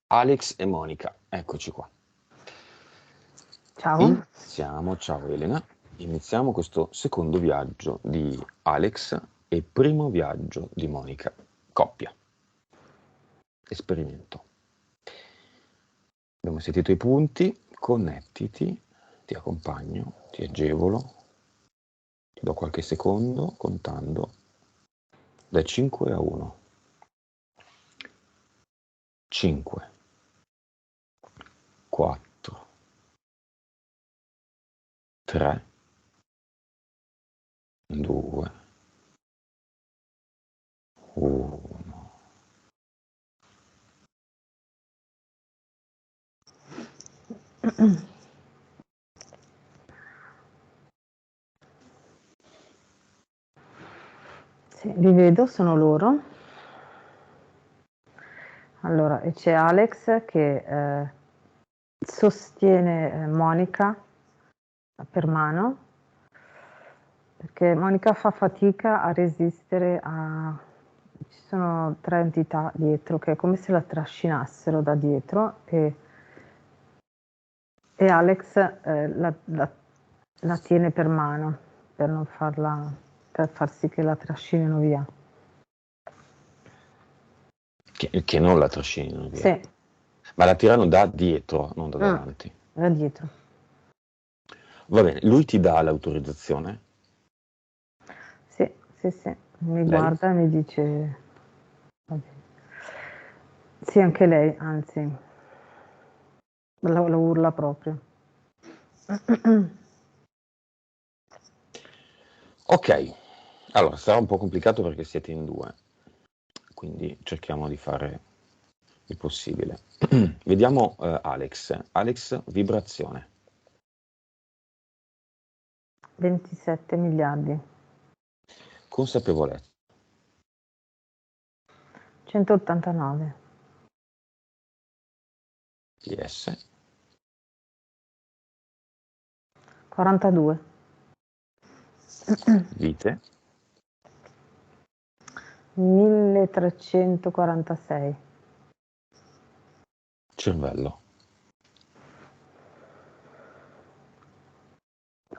Alex e Monica, eccoci qua. Ciao. Iniziamo, ciao Elena, iniziamo questo secondo viaggio di Alex e primo viaggio di Monica, coppia, esperimento. Abbiamo sentito i punti, connettiti, ti accompagno, ti agevolo, ti do qualche secondo contando da 5 a 1. 5, 4, 3, 2, 1. Sì, li vedo, sono loro. Allora, e c'è Alex che sostiene Monica per mano, perché Monica fa fatica a resistere a... Ci sono 3 entità dietro che è come se la trascinassero da dietro e Alex la tiene per mano per non farla, per far sì che la trascinino via. Che non la trascinino via. Sì. Ma la tirano da dietro, non da davanti. Da dietro. Va bene, lui ti dà l'autorizzazione? Sì, sì, sì. Mi Lei? guarda e mi dice... Vabbè. Sì, anche lei, anzi. Lo urla proprio. Ok, allora sarà un po' complicato perché siete in due, quindi cerchiamo di fare il possibile. Vediamo Alex. Alex, vibrazione. 27 miliardi. Consapevolezza. 189. PS. 42. Vite. 1346. Cervello.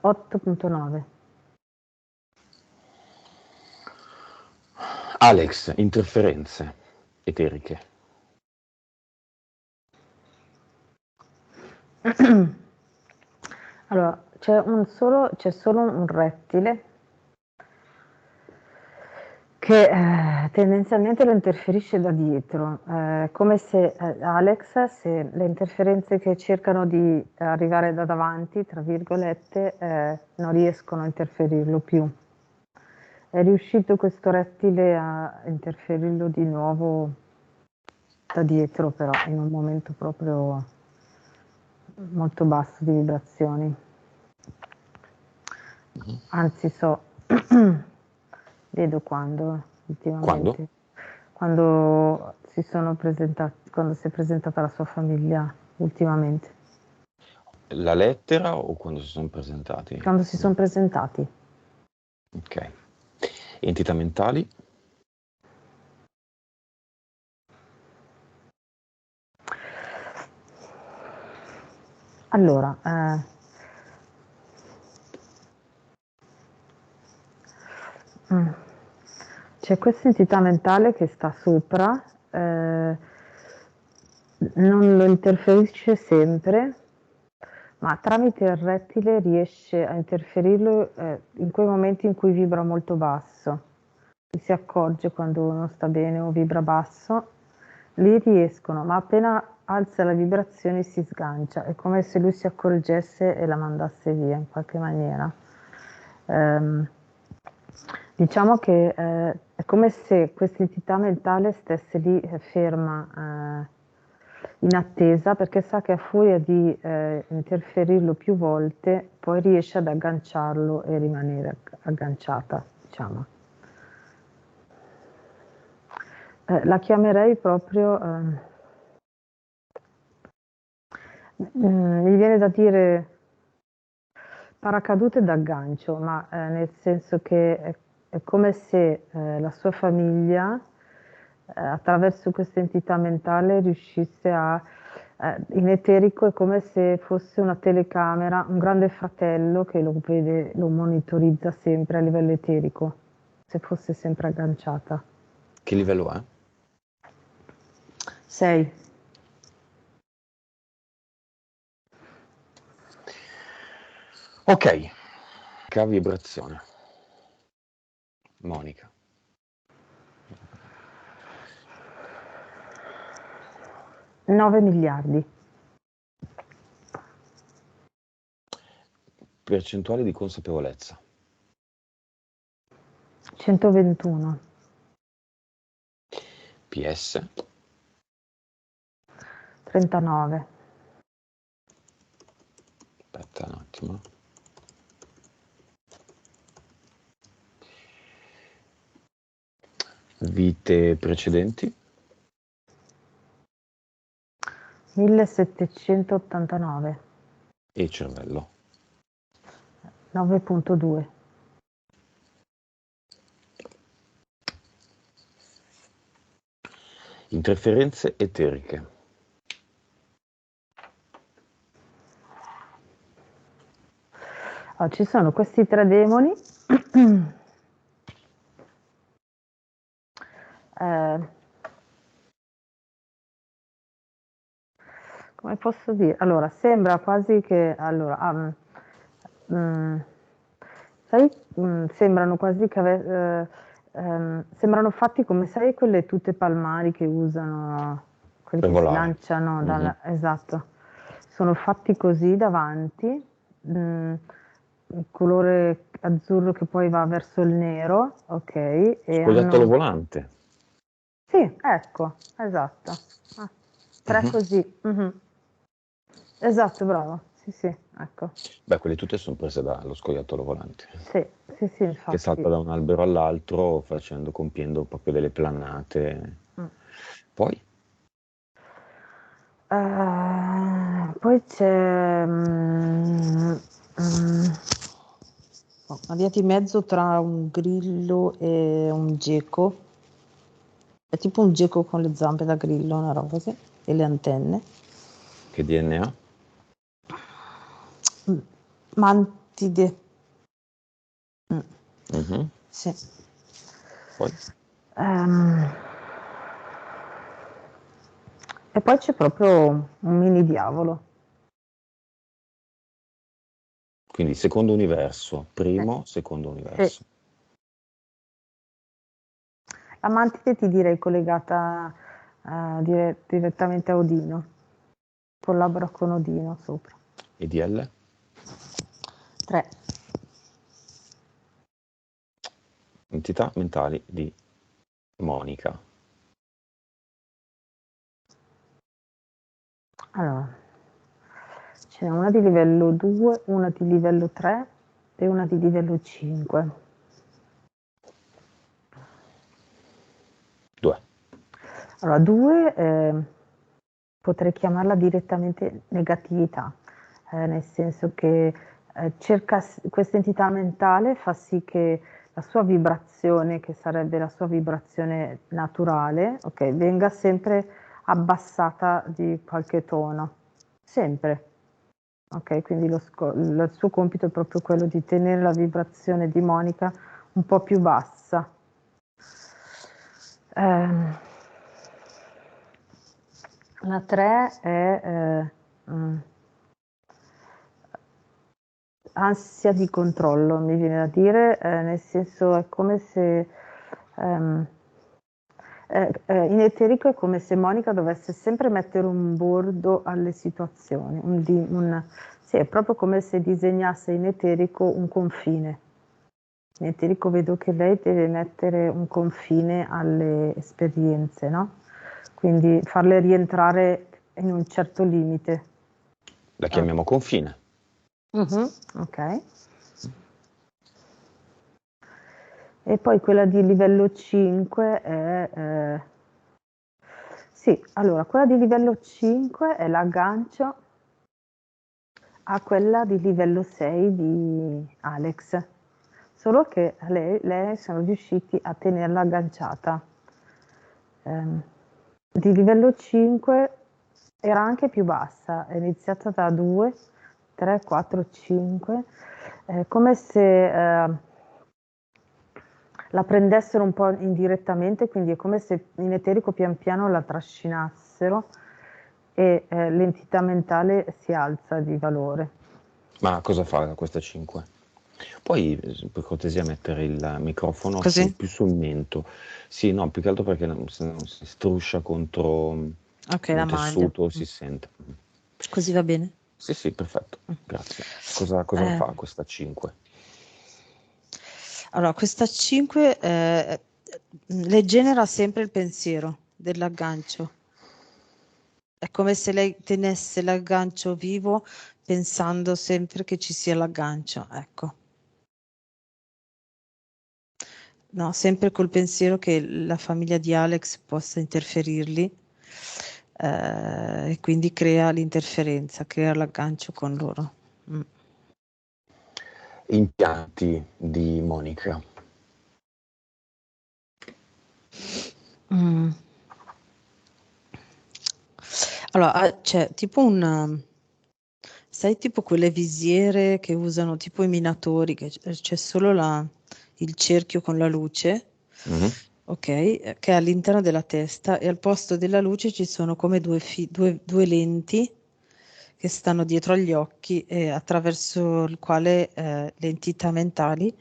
8.9. Alex, interferenze eteriche. Allora, c'è solo un rettile che tendenzialmente lo interferisce da dietro, come se Alex, se le interferenze che cercano di arrivare da davanti, tra virgolette, non riescono a interferirlo più. È riuscito questo rettile a interferirlo di nuovo da dietro, però in un momento proprio molto basso di vibrazioni. Anzi, vedo quando ultimamente, quando si è presentata la sua famiglia ultimamente, La lettera o quando si sono presentati? quando si sono presentati. Ok. Entità mentali. Allora, c'è questa entità mentale che sta sopra, non lo interferisce sempre, ma tramite il rettile riesce a interferirlo in quei momenti in cui vibra molto basso. Si accorge quando uno sta bene o vibra basso, lì riescono, ma appena alza la vibrazione si sgancia, è come se lui si accorgesse e la mandasse via in qualche maniera. Diciamo che è come se questa entità mentale stesse lì ferma in attesa, perché sa che a furia di interferirlo più volte poi riesce ad agganciarlo e rimanere agganciata, diciamo. La chiamerei proprio, mi viene da dire paracadute d'aggancio, ma nel senso che è come se la sua famiglia attraverso questa entità mentale riuscisse a in eterico è come se fosse una telecamera, un grande fratello che lo vede, lo monitorizza sempre a livello eterico, se fosse sempre agganciata. Che livello è? 6. Ok, che vibrazione. Monica. $9 miliardi. Percentuale di consapevolezza. 121. PS. 39. Aspetta un attimo. Vite precedenti. 1789. E cervello. 9.2. Interferenze eteriche. Ci sono questi 3 demoni. Come posso dire? Allora, sembra quasi che allora, sai, sembrano quasi che sembrano fatti come sai quelle tute palmari che usano quelli che si Regolare. lanciano esatto. Sono fatti così davanti, il colore azzurro che poi va verso il nero, ok? E Scoiattolo volante. Sì, ecco, esatto. 3 così. Esatto, bravo. Sì, sì, ecco. Beh, quelle tutte sono prese dallo scoiattolo volante. Sì, sì, sì, infatti. Che salta da un albero all'altro compiendo proprio delle planate. Poi? Poi c'è una via di mezzo tra un grillo e un geco. È tipo un geco con le zampe da grillo, una roba così, e le antenne. Che DNA? Mantide. Sì. Poi? E poi c'è proprio un mini diavolo. Quindi secondo universo, primo, secondo universo. Sì. La mantide ti direi collegata direttamente a Odino. Collabora con Odino sopra. E DL? 3. Entità mentali di Monica. Allora, ce n'è una di livello 2, una di livello 3 e una di livello 5. 2. Allora, 2 potrei chiamarla direttamente negatività, nel senso che questa entità mentale fa sì che la sua vibrazione, che sarebbe la sua vibrazione naturale, ok, venga sempre abbassata di qualche tono, sempre. Ok, quindi il suo compito è proprio quello di tenere la vibrazione di Monica un po' più bassa. La 3 è ansia di controllo, mi viene da dire, nel senso è come se in eterico è come se Monica dovesse sempre mettere un bordo alle situazioni, sì, è proprio come se disegnasse in eterico un confine. In eterico vedo che lei deve mettere un confine alle esperienze, no? Quindi farle rientrare in un certo limite. La chiamiamo confine. Ok. E poi quella di livello 5 è... sì, allora, quella di livello 5 è l'aggancio a quella di livello 6 di Alex. Solo che lei sono riusciti a tenerla agganciata. di livello 5 era anche più bassa, è iniziata da 2, 3, 4, 5, come se la prendessero un po' indirettamente, quindi è come se in eterico pian piano la trascinassero e l'entità mentale si alza di valore. Ma cosa fa questa 5? Puoi per cortesia mettere il microfono Così? più sul mento? Sì, no, più che altro perché se no si struscia contro Ok, un la maglia. tessuto, si sente. Così va bene? Sì, perfetto, grazie. Cosa fa questa 5? Allora, questa 5 le genera sempre il pensiero dell'aggancio. È come se lei tenesse l'aggancio vivo pensando sempre che ci sia l'aggancio, ecco. No, sempre col pensiero che la famiglia di Alex possa interferirli e quindi crea l'interferenza, crea l'aggancio con loro. Impianti di Monica. Allora, c'è tipo sai, tipo quelle visiere che usano tipo i minatori, che c'è solo il cerchio con la luce, ok, che è all'interno della testa, e al posto della luce ci sono come due lenti che stanno dietro agli occhi e attraverso il quale le entità mentali,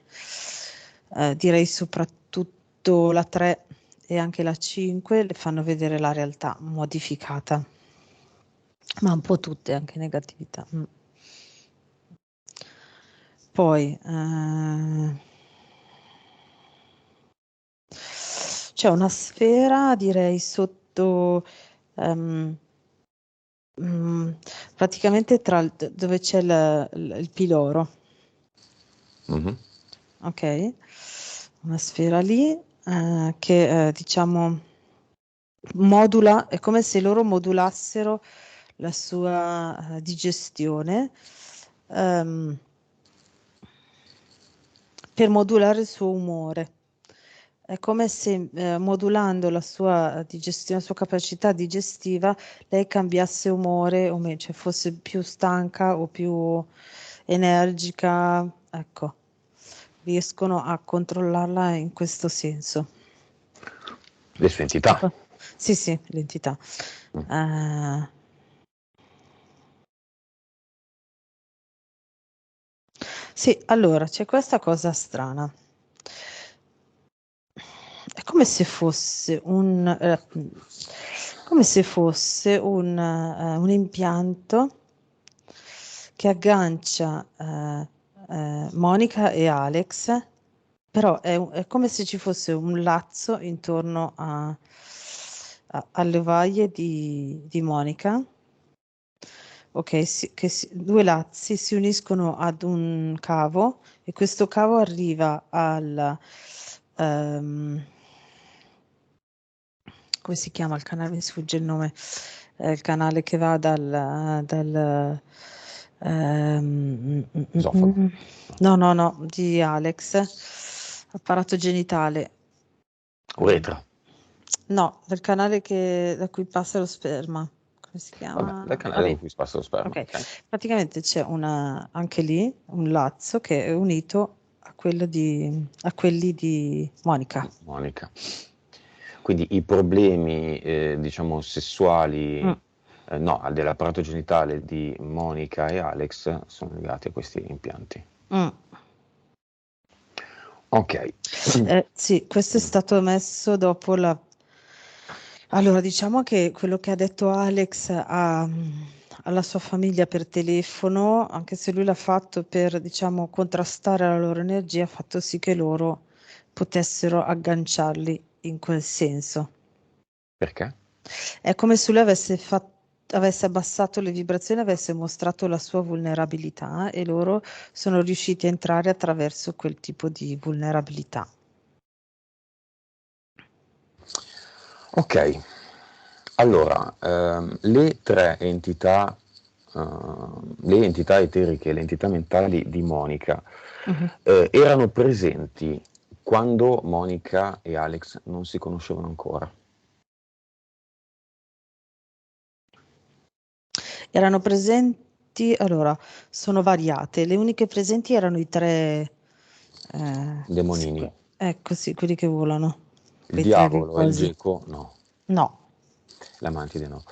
direi soprattutto la 3 e anche la 5, le fanno vedere la realtà modificata, ma un po' tutte anche negatività. Poi c'è una sfera, direi, sotto praticamente dove c'è il piloro. Ok, una sfera lì che diciamo modula, è come se loro modulassero la sua digestione per modulare il suo umore. È come se modulando la sua digestione, la sua capacità digestiva, lei cambiasse umore, o cioè fosse più stanca o più energica. Ecco, riescono a controllarla in questo senso. Le sue entità. Sì, l'entità. Sì, allora c'è questa cosa strana. È come se fosse un impianto che aggancia Monica e Alex, però è come se ci fosse un lazzo intorno alle vaglie di Monica. Ok, due lazzi si uniscono ad un cavo e questo cavo arriva come si chiama il canale? Mi sfugge il nome. Il canale che va Esofago. No, di Alex, apparato genitale. Uretra. No, del canale da cui passa lo sperma. Come si chiama? Vabbè, dal canale da cui passa lo sperma. Ok. Okay. Praticamente c'è anche lì un lazzo che è unito a quelli di Monica. Quindi i problemi, diciamo, sessuali, no, dell'apparato genitale di Monica e Alex sono legati a questi impianti. Ok. Sì, questo è stato messo dopo Allora, diciamo che quello che ha detto Alex alla sua famiglia per telefono, anche se lui l'ha fatto per, diciamo, contrastare la loro energia, ha fatto sì che loro potessero agganciarli in quel senso. Perché? È come se lui avesse abbassato le vibrazioni, avesse mostrato la sua vulnerabilità e loro sono riusciti a entrare attraverso quel tipo di vulnerabilità. Ok, allora, le tre entità, le entità eteriche, le entità mentali di Monica, erano presenti quando Monica e Alex non si conoscevano ancora. Erano presenti, allora, sono variate, le uniche presenti erano i tre, Demonini. ecco sì, quelli che volano, Il quei tre diavolo e il cosi. geco? No. No, La mantide no.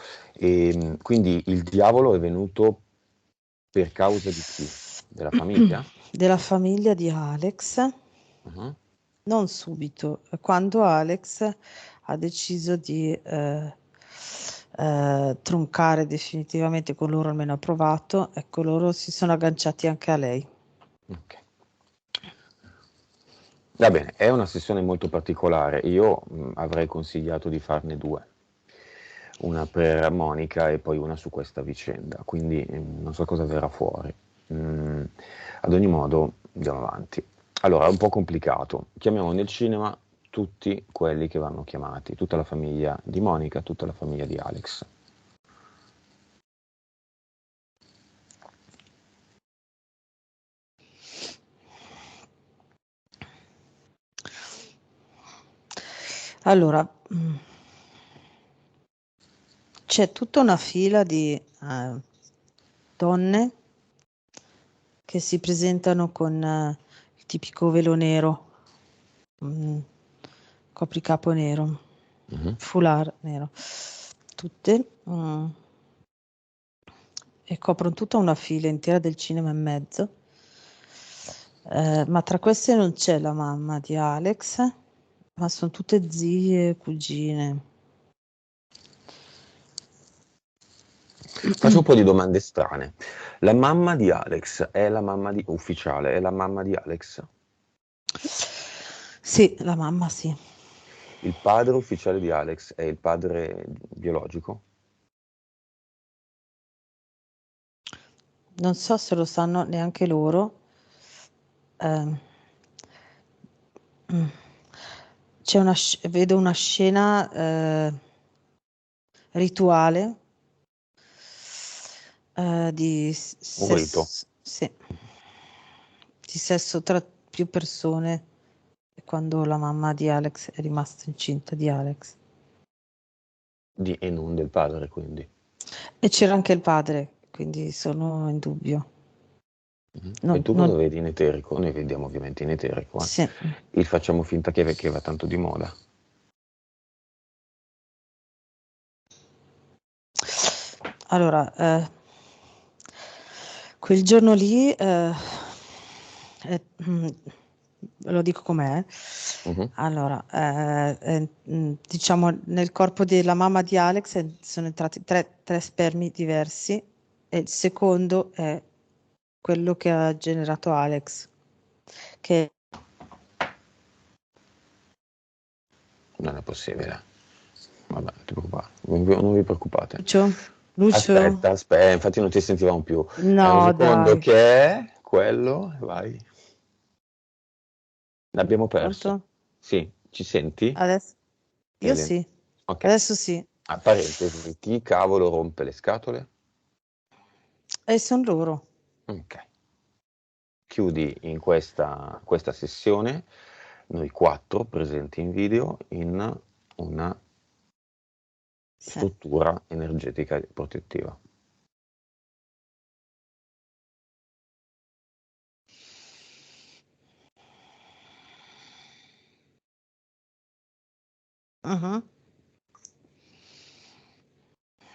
Quindi il diavolo è venuto per causa di chi? Della famiglia? della famiglia di Alex, Mhm. non subito, quando Alex ha deciso di troncare definitivamente con loro, almeno ha provato, ecco, loro si sono agganciati anche a lei. Ok. Va bene, è una sessione molto particolare. Io avrei consigliato di farne due. Una per Monica e poi una su questa vicenda, quindi non so cosa verrà fuori. Ad ogni modo, andiamo avanti. Allora, è un po' complicato. Chiamiamo nel cinema tutti quelli che vanno chiamati, tutta la famiglia di Monica, tutta la famiglia di Alex. Allora, c'è tutta una fila di donne che si presentano con il tipico velo nero, copricapo nero, foulard nero, tutte, e coprono tutta una fila intera del cinema in mezzo. Ma tra queste non c'è la mamma di Alex, ma sono tutte zie e cugine. Faccio un po' di domande strane. La mamma di Alex è la mamma di ufficiale, è la mamma di Alex? Sì, la mamma sì. Il padre ufficiale di Alex è il padre biologico? Non so se lo sanno neanche loro. Ehm, mm. Vedo una scena rituale di Un rito? sì, di sesso tra più persone quando la mamma di Alex è rimasta incinta di Alex. E non del padre, quindi. E c'era anche il padre, quindi sono in dubbio. E tu Non, cosa vedi in eterico? Noi vediamo ovviamente in eterico. sì. Il facciamo finta che va tanto di moda. Allora, quel giorno lì, lo dico com'è. Mhm. Allora, diciamo nel corpo della mamma di Alex sono entrati tre spermi diversi e il secondo è quello che ha generato Alex, che Non è possibile. Vabbè, non ti preoccupare. Non vi preoccupate. Lucio, Aspetta, infatti non ti sentivamo più. È un no, secondo dai, che è quello, vai. L'abbiamo perso. pronto? Sì, ci senti? Adesso? Io Elena? sì, Ok. adesso sì. A parentesi, chi cavolo rompe le scatole? E sono loro. Ok. Chiudi in questa sessione, noi 4 presenti in video, in una Sì. struttura energetica protettiva. Mhm.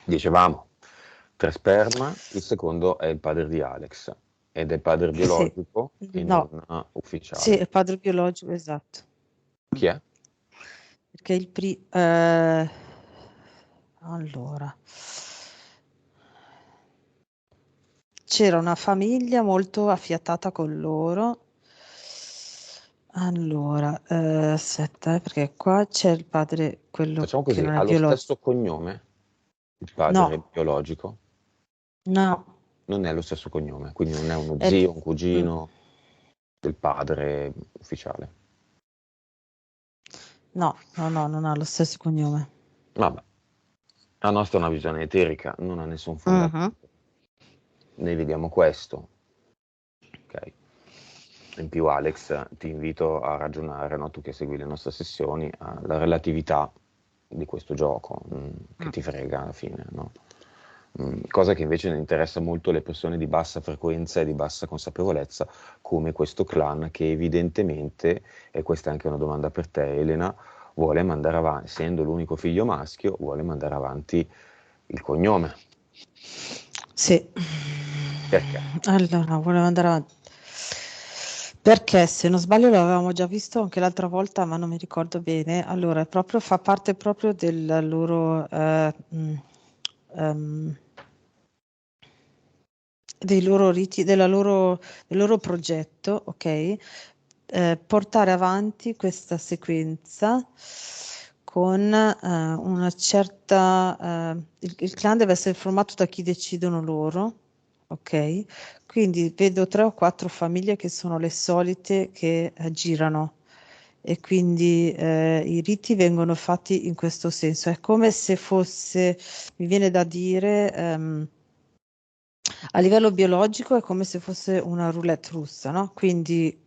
Dicevamo, 3 sperma, il secondo è il padre di Alex ed è padre Sì, biologico e non no, sì, ufficiale. è padre biologico, esatto. Chi è? Perché allora, c'era una famiglia molto affiatata con loro. Allora, aspetta, perché qua c'è il padre, quello Facciamo che così, non è ha lo biologico. stesso cognome, il padre No, biologico, no, non è lo stesso cognome, quindi non è uno è, zio, un mm, cugino del padre ufficiale. no, non ha lo stesso cognome. Vabbè, la nostra è una visione eterica, non ha nessun Mhm. fondamento. Noi vediamo questo, ok? In più Alex, ti invito a ragionare, no? Tu che segui le nostre sessioni, alla relatività di questo gioco, che ti frega alla fine, no? cosa che invece ne interessa molto le persone di bassa frequenza e di bassa consapevolezza, come questo clan che evidentemente, e questa è anche una domanda per te Elena, vuole mandare avanti, essendo l'unico figlio maschio, vuole mandare avanti il cognome. Sì. Perché? Allora, volevo andare avanti. Perché se non sbaglio l'avevamo già visto anche l'altra volta, ma non mi ricordo bene. Allora, fa parte proprio del loro ehm, dei loro riti, del loro progetto, ok? Portare avanti questa sequenza con una certa... il clan deve essere formato da chi decidono loro, ok? Quindi vedo 3 o 4 famiglie che sono le solite che girano e quindi i riti vengono fatti in questo senso. È come se fosse, mi viene da dire, a livello biologico è come se fosse una roulette russa, no? Quindi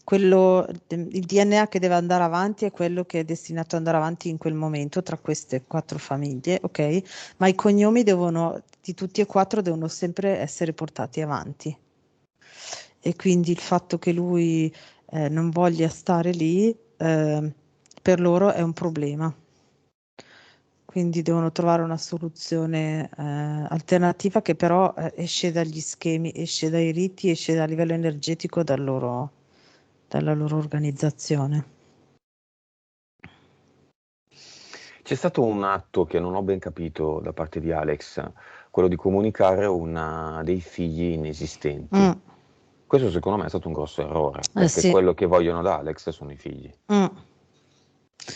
il DNA che deve andare avanti è quello che è destinato ad andare avanti in quel momento tra queste 4 famiglie, ok? Ma i cognomi di tutti e 4 devono sempre essere portati avanti. E quindi il fatto che lui non voglia stare lì per loro è un problema. Quindi devono trovare una soluzione alternativa che però esce dagli schemi, esce dai riti, esce dal livello energetico dalla loro organizzazione. C'è stato un atto che non ho ben capito da parte di Alex, quello di comunicare dei figli inesistenti. Questo secondo me è stato un grosso errore, perché Sì. quello che vogliono da Alex sono i figli. Mm.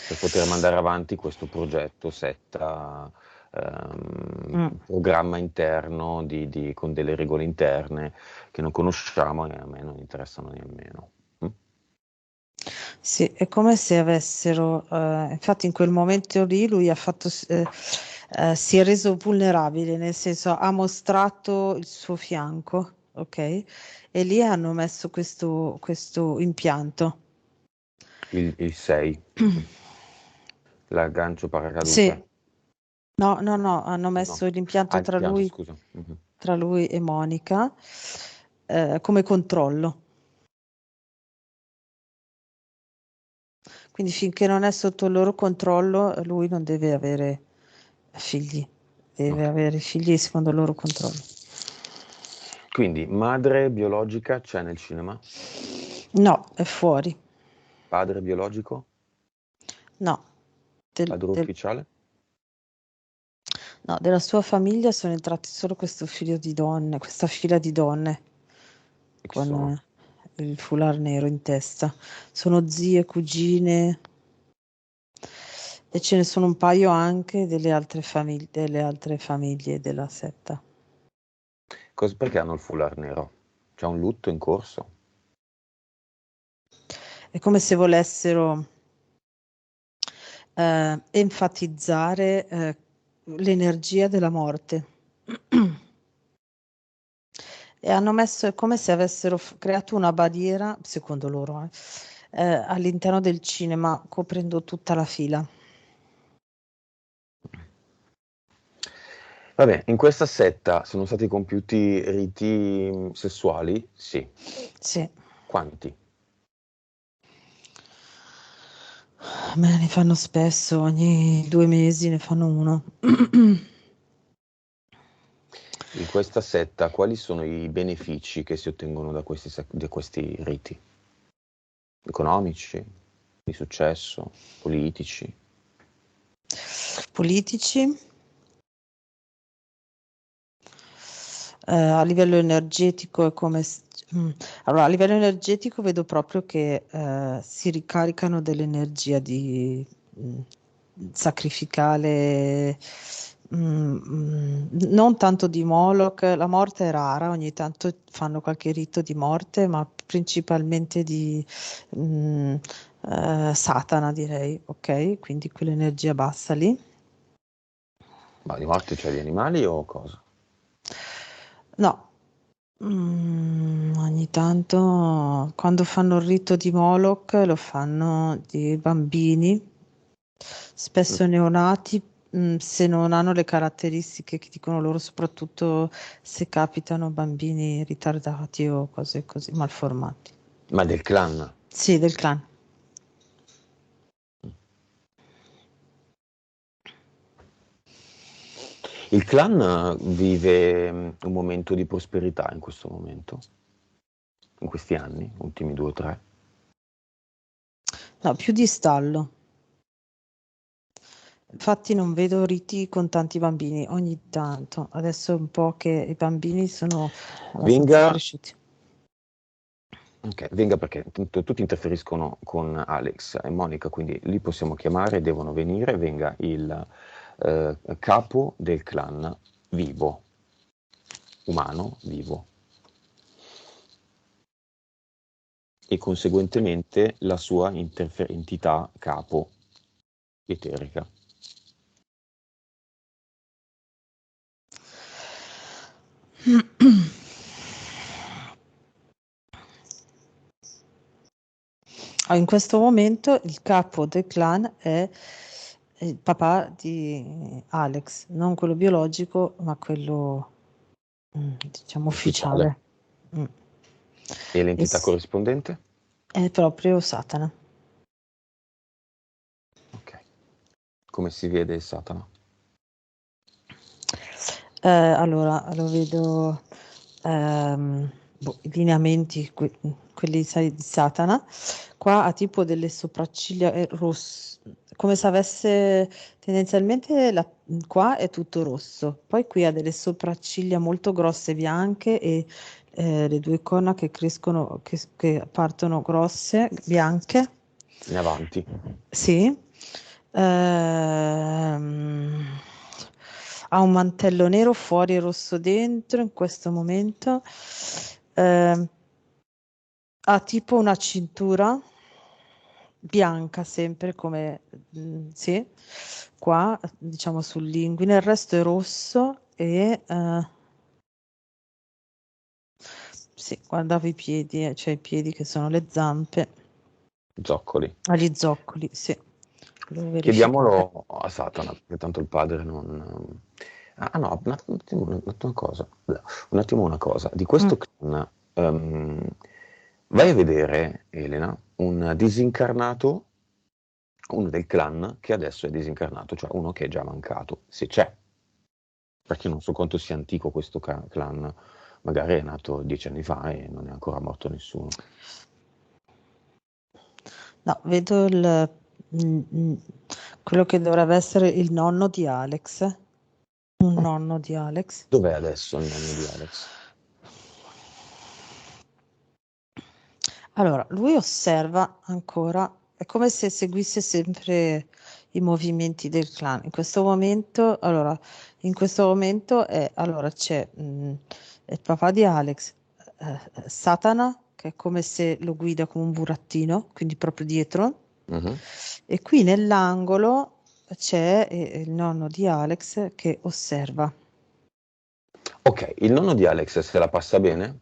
Per poter mandare avanti questo progetto, programma interno con delle regole interne che non conosciamo e a me non interessano nemmeno. Sì, è come se avessero, infatti in quel momento lì lui si è reso vulnerabile, nel senso ha mostrato il suo fianco, ok? E lì hanno messo questo impianto. Il 6, l'aggancio Sì, paracadute. no, hanno messo No. l'impianto Il pianto, scusa. Mhm. tra lui e Monica come controllo. Quindi finché non è sotto il loro controllo, lui non deve avere figli, deve Ok. avere figli secondo il loro controllo. Quindi madre biologica c'è nel cinema? No, è fuori. Padre biologico? No, Padre ufficiale? no, della sua famiglia sono entrati solo questo figlio di donne, questa fila di donne E chi con sono? il foulard nero in testa. Sono zie, cugine e ce ne sono un paio anche delle altre famiglie della setta. Perché hanno il foulard nero? C'è un lutto in corso? È come se volessero enfatizzare l'energia della morte. E hanno messo, è come se avessero creato una barriera, secondo loro, all'interno del cinema, coprendo tutta la fila. Vabbè, in questa setta sono stati compiuti riti sessuali? Sì. Sì, Quanti? me ne fanno spesso, ogni 2 mesi ne fanno uno. In questa setta quali sono i benefici che si ottengono da questi riti? Economici, di successo, politici? Politici, a livello energetico è come... Allora, a livello energetico vedo proprio che si ricaricano dell'energia sacrificale, non tanto di Moloch, la morte è rara, ogni tanto fanno qualche rito di morte, ma principalmente di mm, Satana, direi, ok? Quindi quell'energia bassa lì. Ma di morte c'è di animali o cosa? No, ogni tanto quando fanno il rito di Moloch lo fanno di bambini, Mm. spesso neonati, se non hanno le caratteristiche che dicono loro, soprattutto se capitano bambini ritardati o cose così, malformati. Ma del clan? Sì, del clan. Il clan vive un momento di prosperità in questo momento, in questi anni, ultimi 2 o 3. No, più di stallo. Infatti non vedo riti con tanti bambini, ogni tanto. Adesso è un po' che i bambini sono abbastanza Venga, cresciuti. ok, venga perché tutti interferiscono con Alex e Monica, quindi li possiamo chiamare, devono venire, venga il capo del clan vivo, umano vivo, e conseguentemente la sua entità capo eterica. In questo momento il capo del clan è il papà di Alex, non quello biologico, ma quello diciamo ufficiale. E l'entità corrispondente? È proprio Satana. Ok. Come si vede Satana? Allora, lo vedo i lineamenti, quelli sai, di Satana. Qua ha tipo delle sopracciglia rosse, come se avesse tendenzialmente qua è tutto rosso, poi qui ha delle sopracciglia molto grosse bianche e le 2 corna che crescono, che partono grosse, bianche. In avanti. Sì. Ha un mantello nero fuori e rosso dentro in questo momento. Ha tipo una cintura bianca sempre come sì, qua diciamo sull'inguine, il resto è rosso e sì, guardavo i piedi, cioè i piedi che sono le zampe. Zoccoli. Agli zoccoli, sì. Chiediamolo a Satana, perché tanto il padre non... Ah no, un attimo una cosa. Di questo clan, vai a vedere, Elena, un disincarnato, uno del clan che adesso è disincarnato, cioè uno che è già mancato, se c'è. Perché non so quanto sia antico questo clan, magari è nato 10 anni fa e non è ancora morto nessuno. No, vedo quello che dovrebbe essere il nonno di Alex. Un nonno di Alex. Dov'è adesso il nonno di Alex? Allora, lui osserva ancora, è come se seguisse sempre i movimenti del clan. In questo momento, allora c'è il papà di Alex, Satana, che è come se lo guida come un burattino, quindi proprio dietro. E qui nell'angolo c'è il nonno di Alex che osserva. Ok, il nonno di Alex se la passa bene?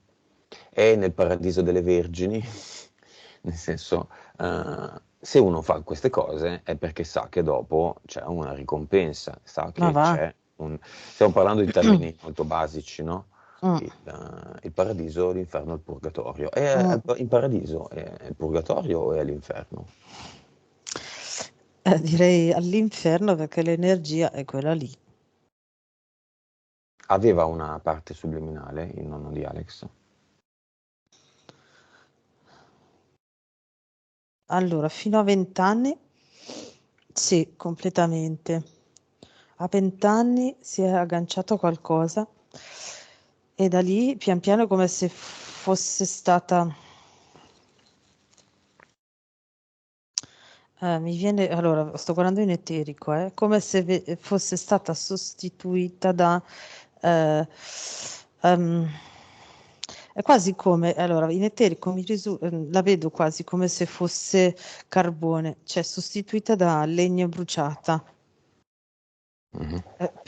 È nel paradiso delle vergini, nel senso, se uno fa queste cose è perché sa che dopo c'è una ricompensa, sa Ma che va. c'è un... Stiamo parlando di termini molto basici, no? Mm. Il paradiso, l'inferno, il purgatorio. È in paradiso è il purgatorio o è l'inferno? Direi all'inferno perché l'energia è quella lì. Aveva una parte subliminale, il nonno di Alex? Allora, fino a 20 anni, sì, completamente. A 20 anni si è agganciato a qualcosa e da lì pian piano è come se fosse stata... allora, sto guardando in eterico, come se fosse stata sostituita da... è quasi come, allora, in eterico la vedo quasi come se fosse carbone, cioè sostituita da legna bruciata.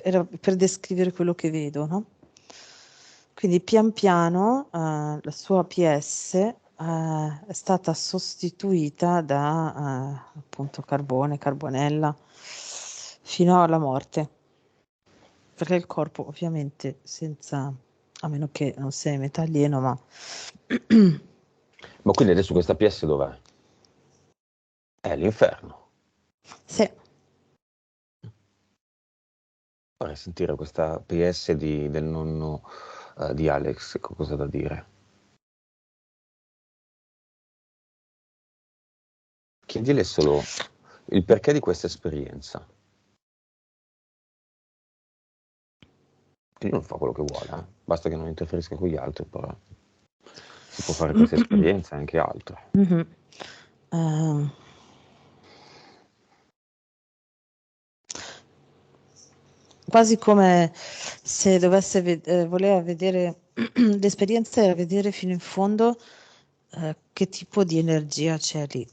Era per descrivere quello che vedo, no? Quindi pian piano la sua PS è stata sostituita da appunto carbone, carbonella, fino alla morte. Perché il corpo ovviamente senza, a meno che non sei metà alieno, ma Ma quindi adesso questa PS dov'è? È l'inferno. sì. Vorrei sentire questa PS del nonno di Alex, cosa da dire. Chiedile solo il perché di questa esperienza. Lui non fa quello che vuole, basta che non interferisca con gli altri, però si può fare questa esperienza e anche altre. Mhm. Quasi come se dovesse voleva vedere l'esperienza era vedere fino in fondo che tipo di energia c'è lì.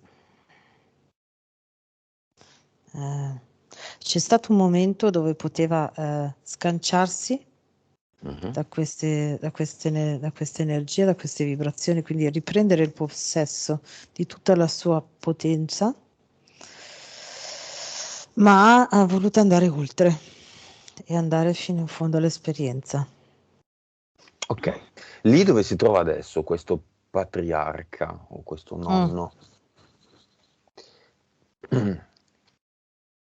C'è stato un momento dove poteva sganciarsi da queste energie, da queste vibrazioni, quindi riprendere il possesso di tutta la sua potenza, ma ha voluto andare oltre e andare fino in fondo all'esperienza. Ok, lì dove si trova adesso questo patriarca o questo nonno,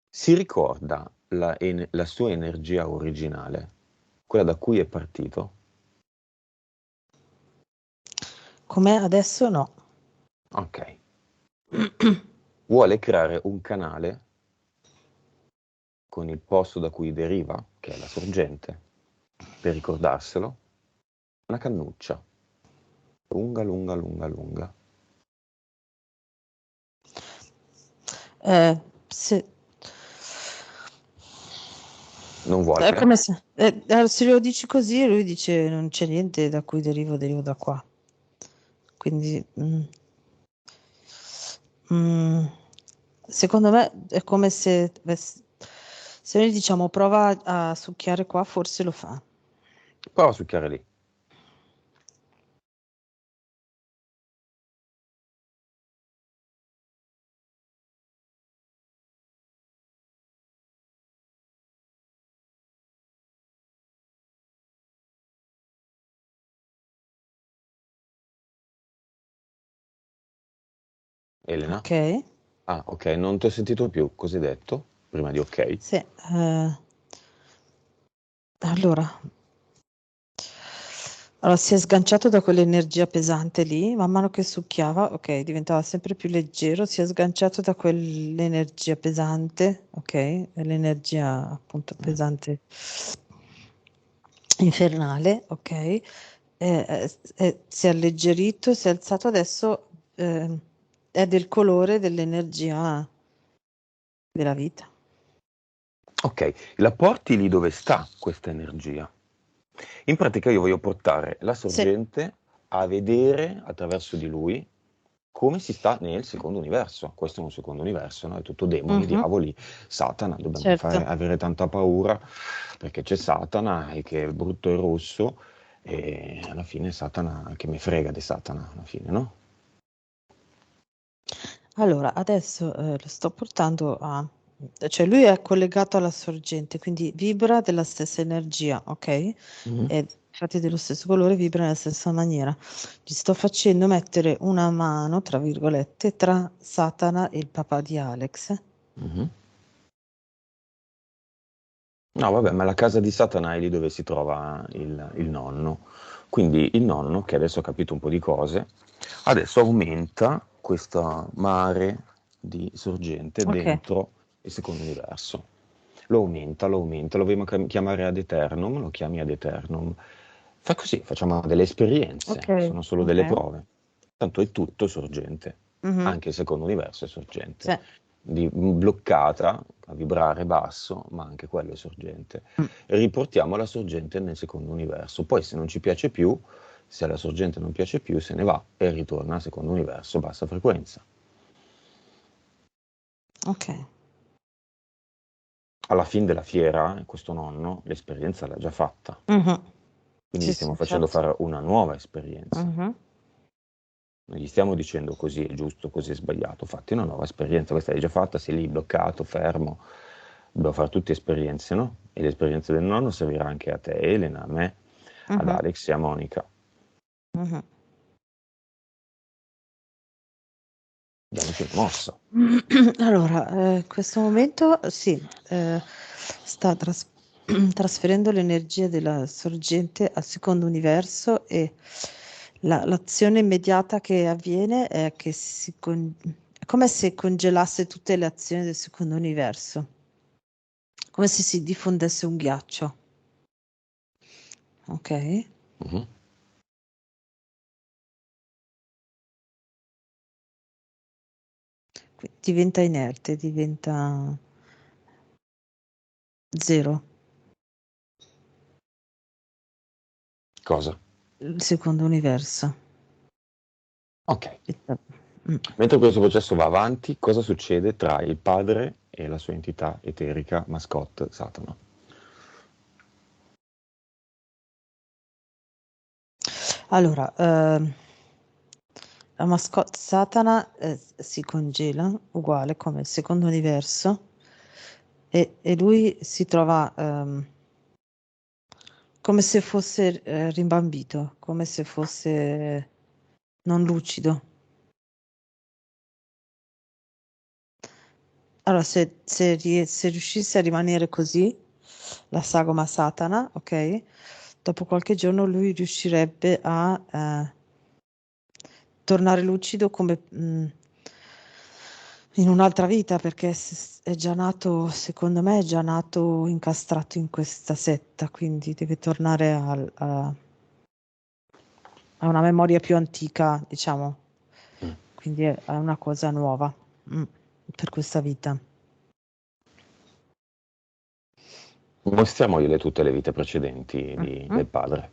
si ricorda la sua energia originale, quella da cui è partito? Com'è adesso? No. Ok. Vuole creare un canale con il posto da cui deriva, che è la sorgente, per ricordarselo, una cannuccia, lunga, lunga, lunga, lunga. Se, Non vuole? è come se lo dici così, lui dice non c'è niente da cui derivo da qua. Quindi secondo me è come se noi diciamo prova a succhiare qua, forse lo fa. Prova a succhiare lì. Elena? Ok? Ah, ok, non ti ho sentito più, cos'hai detto? Prima di ok. Sì. Allora, si è sganciato da quell'energia pesante lì, man mano che succhiava, ok, diventava sempre più leggero, si è sganciato da quell'energia pesante, ok, l'energia appunto pesante infernale, ok, si è alleggerito, si è alzato, adesso è del colore dell'energia della vita. Ok, la porti lì dove sta questa energia. In pratica io voglio portare la Sì, sorgente a vedere attraverso di lui come si sta nel secondo universo. Questo è un secondo universo, no? È tutto demoni, diavoli, Satana. Dobbiamo certo. avere tanta paura perché c'è Satana e che è brutto e rosso e alla fine Satana, che mi frega di Satana alla fine, no? Allora, adesso lo sto portando cioè lui è collegato alla sorgente, quindi vibra della stessa energia, ok? E infatti dello stesso colore, vibra nella stessa maniera. Gli sto facendo mettere una mano, tra virgolette, tra Satana e il papà di Alex. Mhm. No, vabbè, ma la casa di Satana è lì dove si trova il nonno. Quindi il nonno, che adesso ha capito un po' di cose, adesso aumenta questo mare di sorgente Ok, dentro il secondo universo. Lo aumenta, lo vogliamo chiamare ad eternum, lo chiami ad eternum. Fa così, facciamo delle esperienze, ok, sono solo delle ok. prove. Tanto è tutto sorgente, Mhm, anche il secondo universo è sorgente sì. bloccata a vibrare basso, ma anche quello è sorgente. Mm, E riportiamo la sorgente nel secondo universo. Poi se non ci piace più, se la sorgente non piace più, se ne va e ritorna al secondo universo, bassa frequenza. ok. Alla fine della fiera, questo nonno l'esperienza l'ha già fatta. Mhm. Quindi Sì, gli sì, stiamo facendo infatti. fare una nuova esperienza. Mhm. Non gli stiamo dicendo così è giusto, così è sbagliato. Fatti una nuova esperienza, questa l'hai già fatta, sei lì bloccato, fermo. Dobbiamo fare tutte esperienze, no? E l'esperienza del nonno servirà anche a te, Elena, a me, ad Alex e a Monica. Diamoci una mossa. Allora, in questo momento sì, sta trasferendo l'energia della sorgente al secondo universo e l'azione immediata che avviene è che è come se congelasse tutte le azioni del secondo universo, come se si diffondesse un ghiaccio. Ok? Mhm. Diventa inerte, diventa zero. Cosa? Il secondo universo. Ok. Mm. Mentre questo processo va avanti, cosa succede tra il padre e la sua entità eterica, mascotte, Satana? Allora, la mascotte Satana si congela uguale come il secondo universo e lui si trova come se fosse rimbambito, come se fosse non lucido. Allora, se riuscisse a rimanere così, la sagoma Satana, ok? Dopo qualche giorno lui riuscirebbe a tornare lucido come in un'altra vita, perché è già nato, secondo me, è già nato incastrato in questa setta, quindi deve tornare a una memoria più antica, diciamo, quindi è una cosa nuova per questa vita. Mostriamogli tutte le vite precedenti del padre.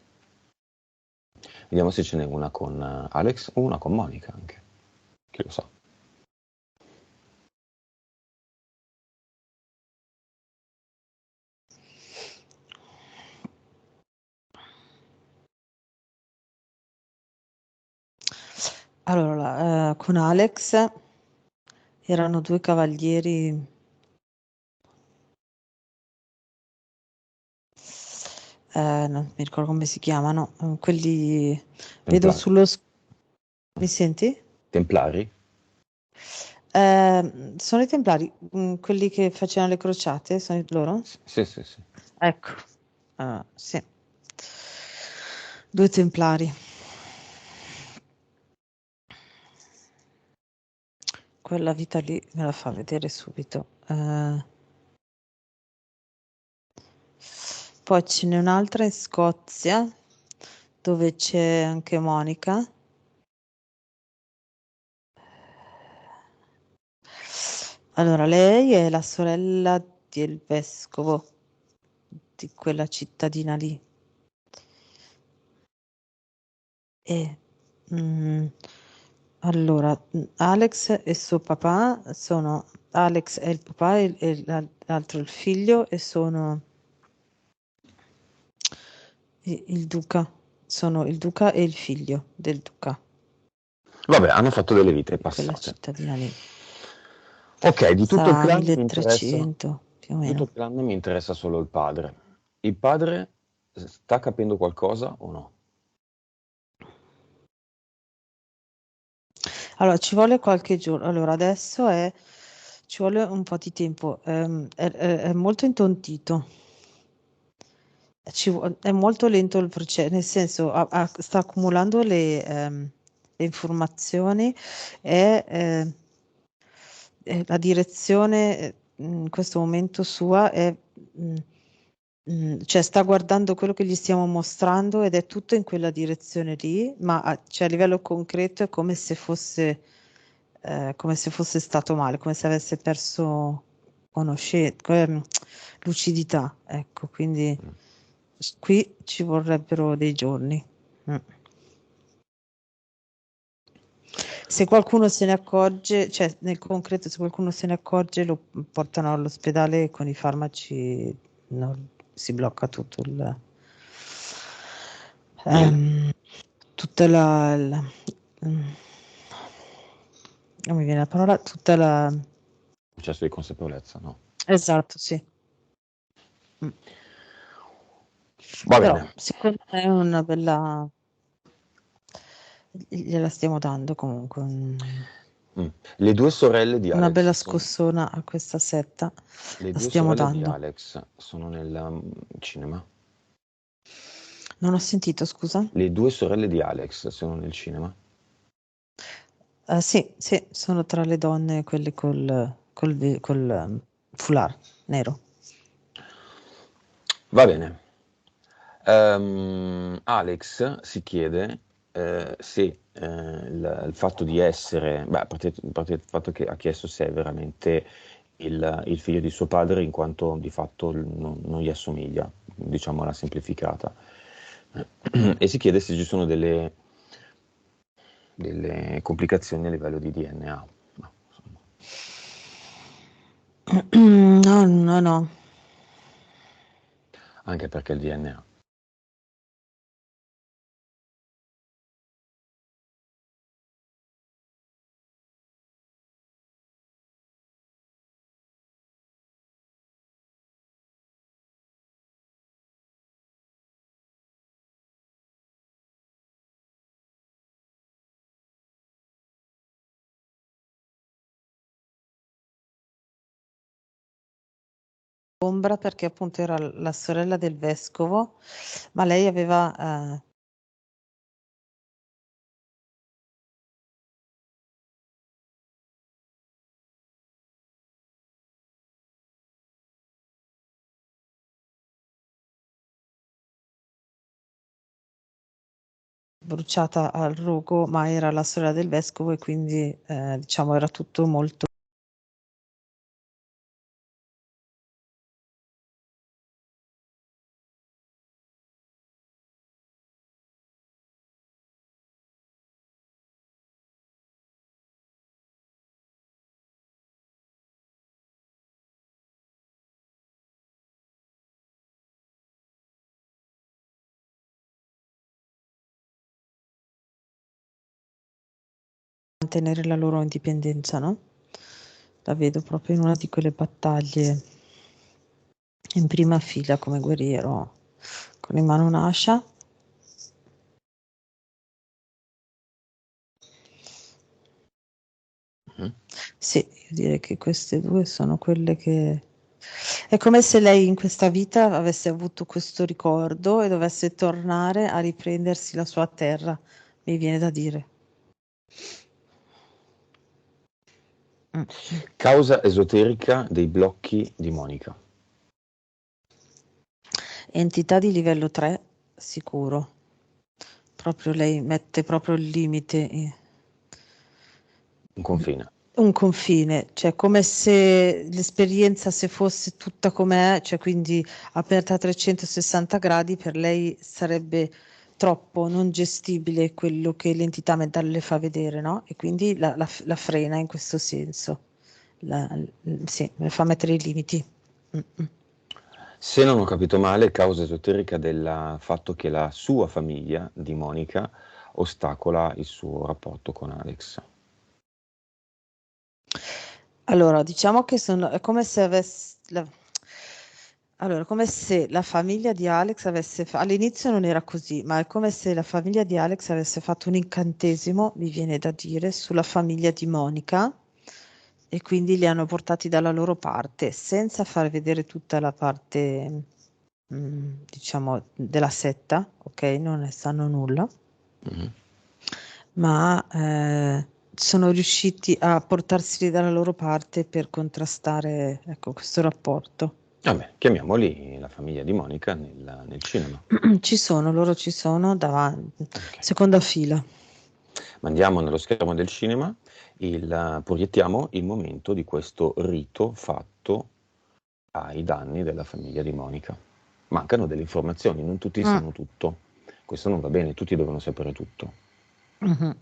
Vediamo se ce n'è una con Alex o una con Monica anche. Chi lo sa. Allora, con Alex erano due cavalieri, non mi ricordo come si chiamano, quelli vedo Templari. sullo mi senti? Templari? Sono i Templari, quelli che facevano le crociate, sono loro? Sì, sì, sì. Ecco, sì. Due Templari. Quella vita lì me la fa vedere subito. Poi ce n'è un'altra in Scozia, dove c'è anche Monica. Allora, lei è la sorella del vescovo di quella cittadina lì. E allora, Alex e suo papà sono Alex è il papà e l'altro il figlio e sono il duca. Sono il duca e il figlio del duca Vabbè, hanno fatto delle vite di quella passate. cittadina lì. Ok, di tutto il Sarà clan mi interessa, 1300 più o di tutto meno. il clan mi interessa solo il padre. Il padre sta capendo qualcosa o no? Allora, ci vuole qualche giorno. Allora, adesso ci vuole un po' di tempo. È molto intontito. È molto lento il processo, nel senso, sta accumulando le informazioni e la direzione in questo momento sua è, cioè sta guardando quello che gli stiamo mostrando ed è tutto in quella direzione lì, ma cioè, a livello concreto è come se fosse stato male, come se avesse perso lucidità, ecco, quindi qui ci vorrebbero dei giorni. Se qualcuno se ne accorge, cioè nel concreto, se qualcuno se ne accorge, lo portano all'ospedale e con i farmaci si blocca tutto tutta non mi viene la parola, tutta la... Processo di consapevolezza, no? Esatto, sì. Va Però bene. secondo me è una bella, gliela stiamo dando comunque Le due sorelle di una Alex bella scossona a questa setta, le la due stiamo sorelle di dando. Alex sono nel cinema? Non ho sentito, scusa? Le due sorelle di Alex sono nel cinema? Sì, sì, sono tra le donne quelle col foulard nero. Va bene. Alex si chiede se il fatto di essere, beh, a parte il fatto che ha chiesto se è veramente il figlio di suo padre, in quanto di fatto non gli assomiglia, diciamola semplificata. E si chiede se ci sono delle complicazioni a livello di DNA. No, insomma, No. anche perché il DNA. Ombra perché appunto era la sorella del vescovo, ma lei aveva bruciata al rogo, ma era la sorella del vescovo e quindi diciamo era tutto molto mantenere la loro indipendenza, no? La vedo proprio in una di quelle battaglie in prima fila come guerriero con in mano un'ascia. Sì, io direi che queste due sono quelle che... È come se lei in questa vita avesse avuto questo ricordo e dovesse tornare a riprendersi la sua terra, mi viene da dire. Causa esoterica dei blocchi di Monica. Entità di livello 3, sicuro. Proprio lei mette proprio il limite. Un confine. Un confine, cioè come se l'esperienza se fosse tutta com'è, cioè quindi aperta a 360 gradi, per lei sarebbe troppo non gestibile quello che l'entità mentale le fa vedere, no? E quindi la frena in questo senso, sì, le fa mettere i limiti. Se non ho capito male, causa esoterica del fatto che la sua famiglia di Monica ostacola il suo rapporto con Alex. Allora, diciamo che è come se allora, come se la famiglia di Alex all'inizio non era così, ma è come se la famiglia di Alex avesse fatto un incantesimo, mi viene da dire, sulla famiglia di Monica e quindi li hanno portati dalla loro parte, senza far vedere tutta la parte, diciamo, della setta, ok? Non ne sanno nulla. Mm-hmm. Ma sono riusciti a portarseli dalla loro parte per contrastare, ecco, questo rapporto. Vabbè, chiamiamoli la famiglia di Monica nel cinema. Loro ci sono davanti, Okay. seconda fila. Mandiamo nello schermo del cinema, proiettiamo il momento di questo rito fatto ai danni della famiglia di Monica. Mancano delle informazioni, non tutti sanno tutto. Questo non va bene, tutti devono sapere tutto. Mhm.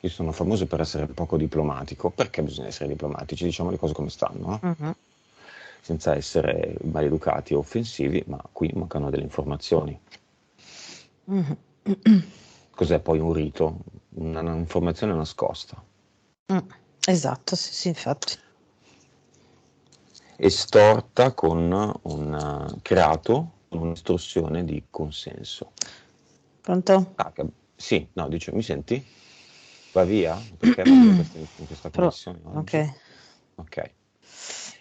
Io sono famoso per essere poco diplomatico, perché bisogna essere diplomatici, diciamo le cose come stanno, Mhm. senza essere maleducati o offensivi, ma qui mancano delle informazioni. Mhm. Cos'è poi un rito? Un'informazione nascosta. Esatto, sì, infatti. estorta con creato un'istruzione di consenso. Pronto? Sì, no, dice, mi senti? Va via? Perché va via in questa connessione oggi? Ok. Ok.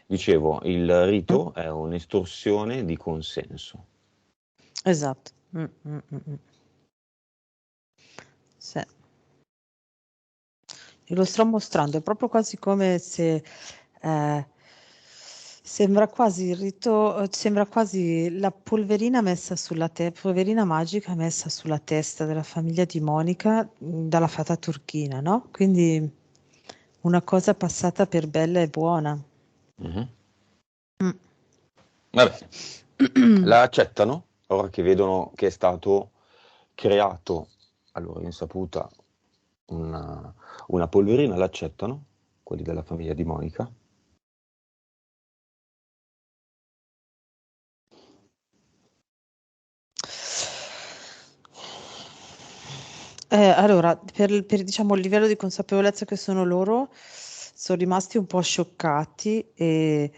Dicevo, il rito è un'estorsione di consenso. Esatto. Sì. E lo sto mostrando, è proprio quasi come se sembra quasi il rito, sembra quasi la polverina messa sulla polverina magica messa sulla testa della famiglia di Monica dalla fata turchina, no? Quindi una cosa passata per bella e buona. Va bene. La accettano ora che vedono che è stato creato a loro insaputa una polverina, l'accettano quelli della famiglia di Monica? Allora, per diciamo il livello di consapevolezza che sono loro, sono rimasti un po' scioccati e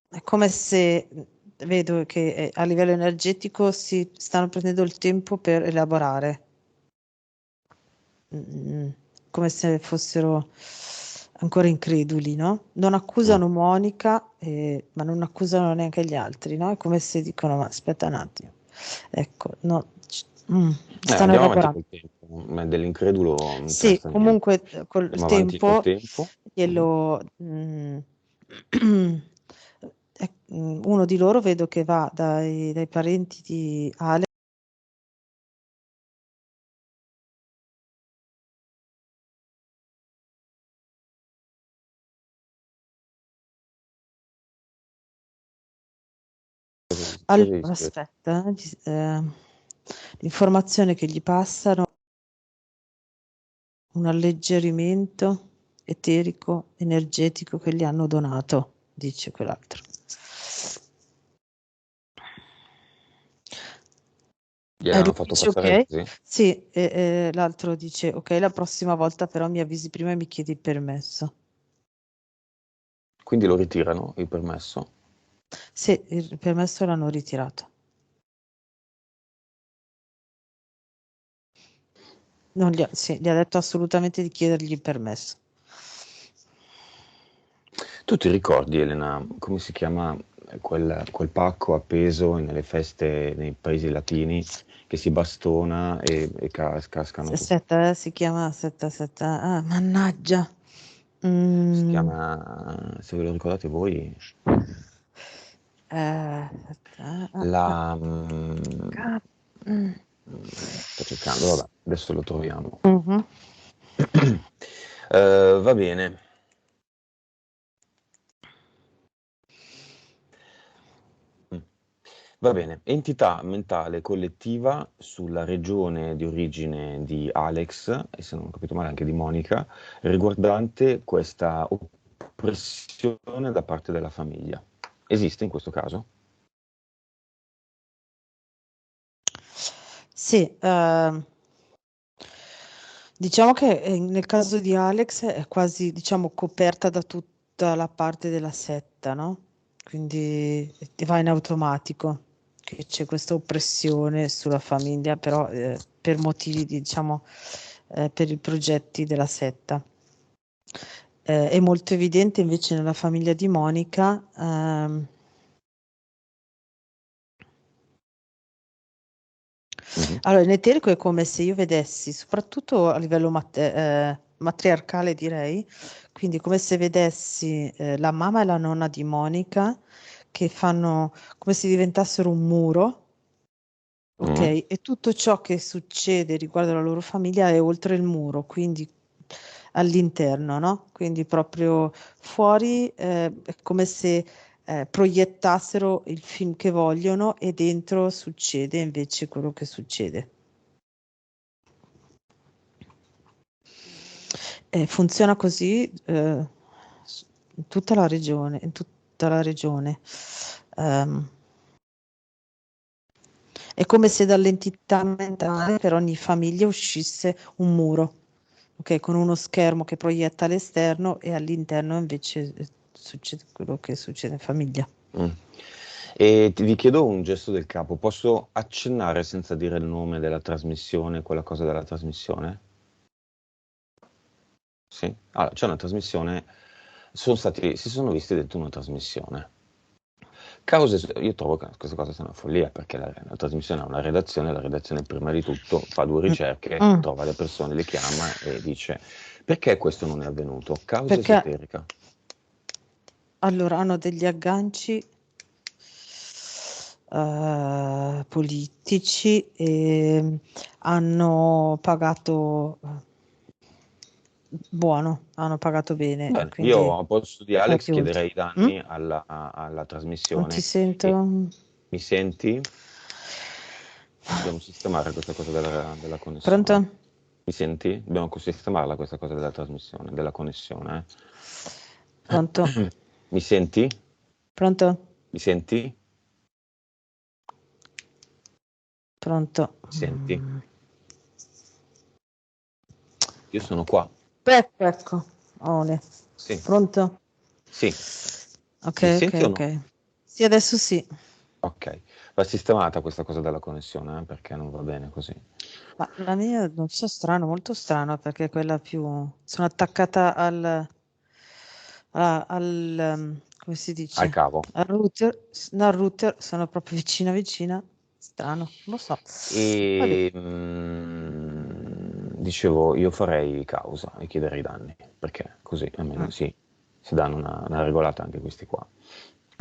è come se vedo che a livello energetico si stanno prendendo il tempo per elaborare. Come se fossero ancora increduli, no? Non accusano Monica, ma non accusano neanche gli altri, no? È come se dicono, ma aspetta un attimo. Ecco, no, stanno Andiamo avanti elaborando. col tempo, ma dell'incredulo non Sì, interessa niente. comunque col Andiamo avanti col tempo tempo. glielo, uno di loro vedo che va dai parenti di Ale. Allora, aspetta, l'informazione che gli passano, un alleggerimento eterico, energetico che gli hanno donato, dice quell'altro. Gliel'hanno Lui fatto dice passare ok, così? sì, l'altro dice ok, la prossima volta però mi avvisi prima e mi chiedi il permesso. Quindi lo ritirano il permesso? Sì, il permesso l'hanno ritirato. Non gli ha, sì, gli ha detto assolutamente di chiedergli il permesso. Tu ti ricordi, Elena, come si chiama quel pacco appeso nelle feste nei paesi latini che si bastona e cascano tutti? Aspetta, si chiama, aspetta, mannaggia. Si chiama, se ve lo ricordate voi, la... sto cercando, vabbè, adesso lo troviamo. Mhm. Va bene. Va bene, entità mentale collettiva sulla regione di origine di Alex, e se non ho capito male anche di Monica, riguardante questa oppressione da parte della famiglia. Esiste in questo caso? Sì, diciamo che nel caso di Alex è quasi, diciamo, coperta da tutta la parte della setta, no? Quindi ti va in automatico che c'è questa oppressione sulla famiglia, però per motivi, diciamo, per i progetti della setta. È molto evidente invece nella famiglia di Monica. Allora, in eterico è come se io vedessi, soprattutto a livello matriarcale direi, quindi come se vedessi la mamma e la nonna di Monica che fanno come se diventassero un muro, ok? E tutto ciò che succede riguardo la loro famiglia è oltre il muro, quindi all'interno, no? Quindi proprio fuori è come se proiettassero il film che vogliono e dentro succede invece quello che succede. Funziona così in tutta la regione, in tutta la regione. È come se dall'entità mentale per ogni famiglia uscisse un muro, ok, con uno schermo che proietta all'esterno e all'interno invece succede quello che succede in famiglia. E vi chiedo un gesto del capo, posso accennare senza dire il nome della trasmissione, quella cosa della trasmissione? Sì? Allora, c'è una trasmissione, si sono visti dentro una trasmissione. Io trovo che questa cosa sia una follia, perché la trasmissione ha una redazione, la redazione prima di tutto fa 2 ricerche, trova le persone, le chiama e dice perché questo non è avvenuto? Causa Perché esoterica. allora hanno degli agganci politici e hanno pagato buono, hanno pagato bene, Bene, quindi io a posto di Alex molti oltre. chiederei i danni alla Non ti trasmissione. sento. E mi senti? Dobbiamo sistemare questa cosa della connessione. Pronto? Mi senti? Dobbiamo sistemarla questa cosa della trasmissione, della connessione. Pronto? Mi senti? Pronto? Mi senti? Pronto? Mi senti? Io sono qua. Ecco. Ole. Sì. Pronto? Sì. Ok, Mi ok, senti o no? ok. Sì, adesso sì. Ok. Va sistemata questa cosa della connessione, perché non va bene così. Ma la mia, non so, strano, molto strano, perché è quella più... Sono attaccata come si Al dice? cavo. Al router. No, al router, sono proprio vicina vicina. Strano, non lo so. Vabbè. E dicevo, io farei causa e chiederei i danni, perché così almeno si danno una regolata anche questi qua.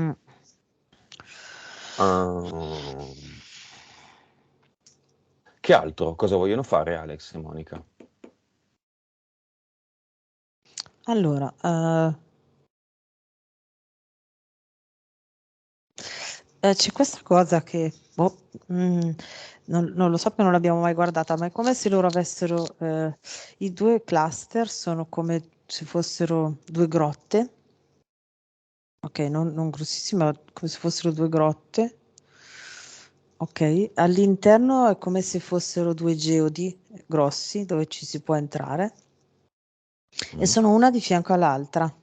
Mm. Che altro? Cosa vogliono fare Alex e Monica? Allora, c'è questa cosa che non lo so perché non l'abbiamo mai guardata, ma è come se loro avessero i 2 cluster, sono come se fossero 2 grotte, ok, non grossissime, ma come se fossero 2 grotte, ok, all'interno è come se fossero 2 geodi grossi dove ci si può entrare e sono una di fianco all'altra.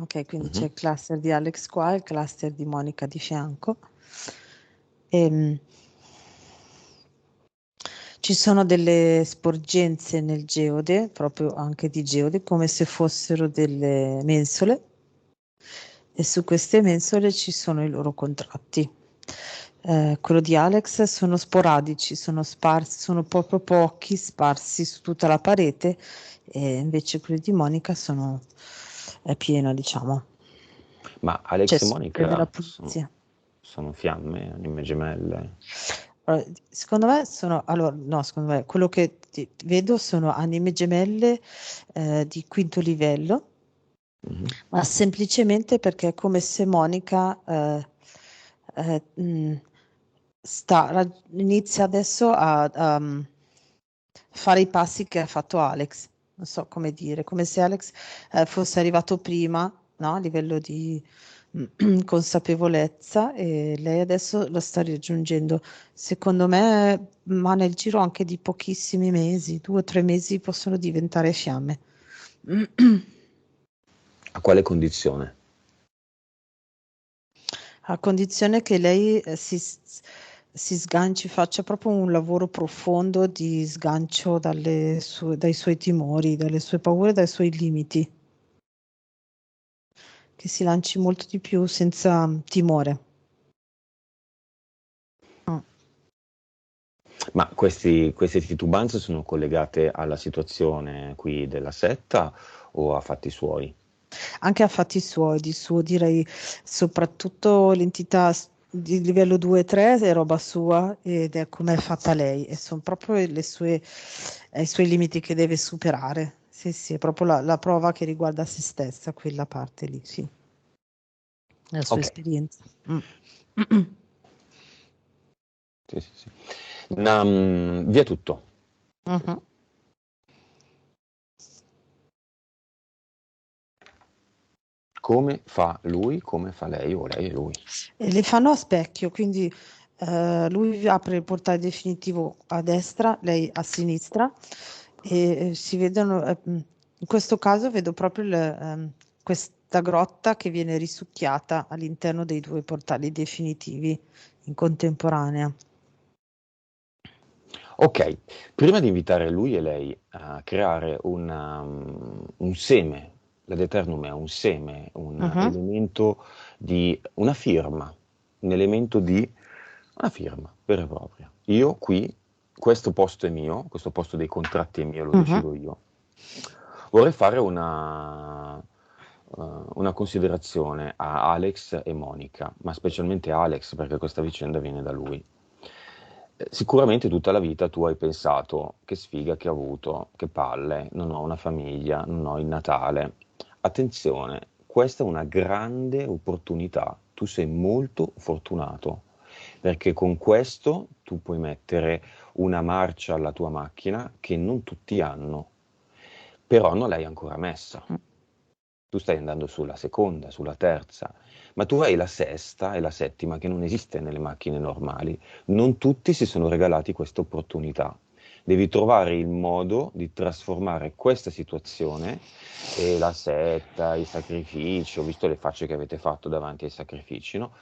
Ok, quindi c'è il cluster di Alex qua e il cluster di Monica di fianco. Ci sono delle sporgenze nel geode, proprio anche di geode, come se fossero delle mensole, e su queste mensole ci sono i loro contratti. Quello di Alex sono sporadici, sono sparsi, sono proprio pochi sparsi su tutta la parete, e invece quelli di Monica è pieno, diciamo. Ma Alex C'è e della Monica pulizia. sono fiamme, anime gemelle? Allora, secondo me secondo me quello che vedo sono anime gemelle di quinto livello, ma semplicemente perché è come se Monica eh, mh, inizia adesso a fare i passi che ha fatto Alex. Non so come dire, come se Alex fosse arrivato prima, no? A livello di consapevolezza, e lei adesso lo sta raggiungendo. Secondo me, ma nel giro anche di pochissimi mesi, 2 o 3 mesi, possono diventare fiamme. A quale condizione? A condizione che lei si sganci, faccia proprio un lavoro profondo di sgancio dai suoi timori, dalle sue paure, dai suoi limiti. Che si lanci molto di più senza timore. Ma queste titubanze sono collegate alla situazione qui della setta o a fatti suoi? Anche a fatti suoi, di suo direi soprattutto l'entità di livello 2 e 3 è roba sua ed è come è fatta lei e sono proprio i suoi limiti che deve superare. Sì, sì, è proprio la prova che riguarda se stessa, quella parte lì, sì. La sua Ok, esperienza. sì. Via tutto. Mhm. Come fa lui, come fa lei o lei e lui? E le fanno a specchio, quindi lui apre il portale definitivo a destra, lei a sinistra e si vedono, in questo caso vedo proprio questa grotta che viene risucchiata all'interno dei due portali definitivi in contemporanea. Ok, prima di invitare lui e lei a creare un seme, l'Eternum è un seme, un elemento di una firma, un elemento di una firma vera e propria. Io qui, questo posto è mio, questo posto dei contratti è mio, lo decido io. Vorrei fare una considerazione a Alex e Monica, ma specialmente a Alex perché questa vicenda viene da lui. Sicuramente tutta la vita tu hai pensato che sfiga che ho avuto, che palle, non ho una famiglia, non ho il Natale. Attenzione, questa è una grande opportunità, tu sei molto fortunato perché con questo tu puoi mettere una marcia alla tua macchina che non tutti hanno, però non l'hai ancora messa. Tu stai andando sulla seconda, sulla terza, ma tu hai la sesta e la settima che non esiste nelle macchine normali. Non tutti si sono regalati questa opportunità. Devi trovare il modo di trasformare questa situazione e la setta, i sacrifici, ho visto le facce che avete fatto davanti ai sacrifici, no?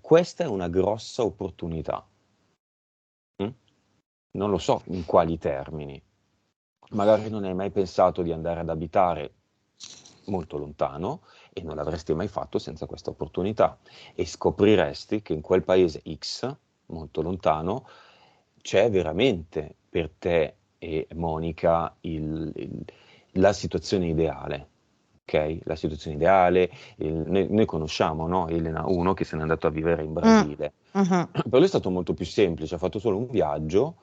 Questa è una grossa opportunità. Non lo so in quali termini. Magari non hai mai pensato di andare ad abitare molto lontano e non l'avresti mai fatto senza questa opportunità e scopriresti che in quel paese X, molto lontano, c'è veramente per te e Monica la situazione ideale. Ok? La situazione ideale, noi conosciamo, no? Elena, uno che se n'è andato a vivere in Brasile. Per lui è stato molto più semplice, ha fatto solo un viaggio,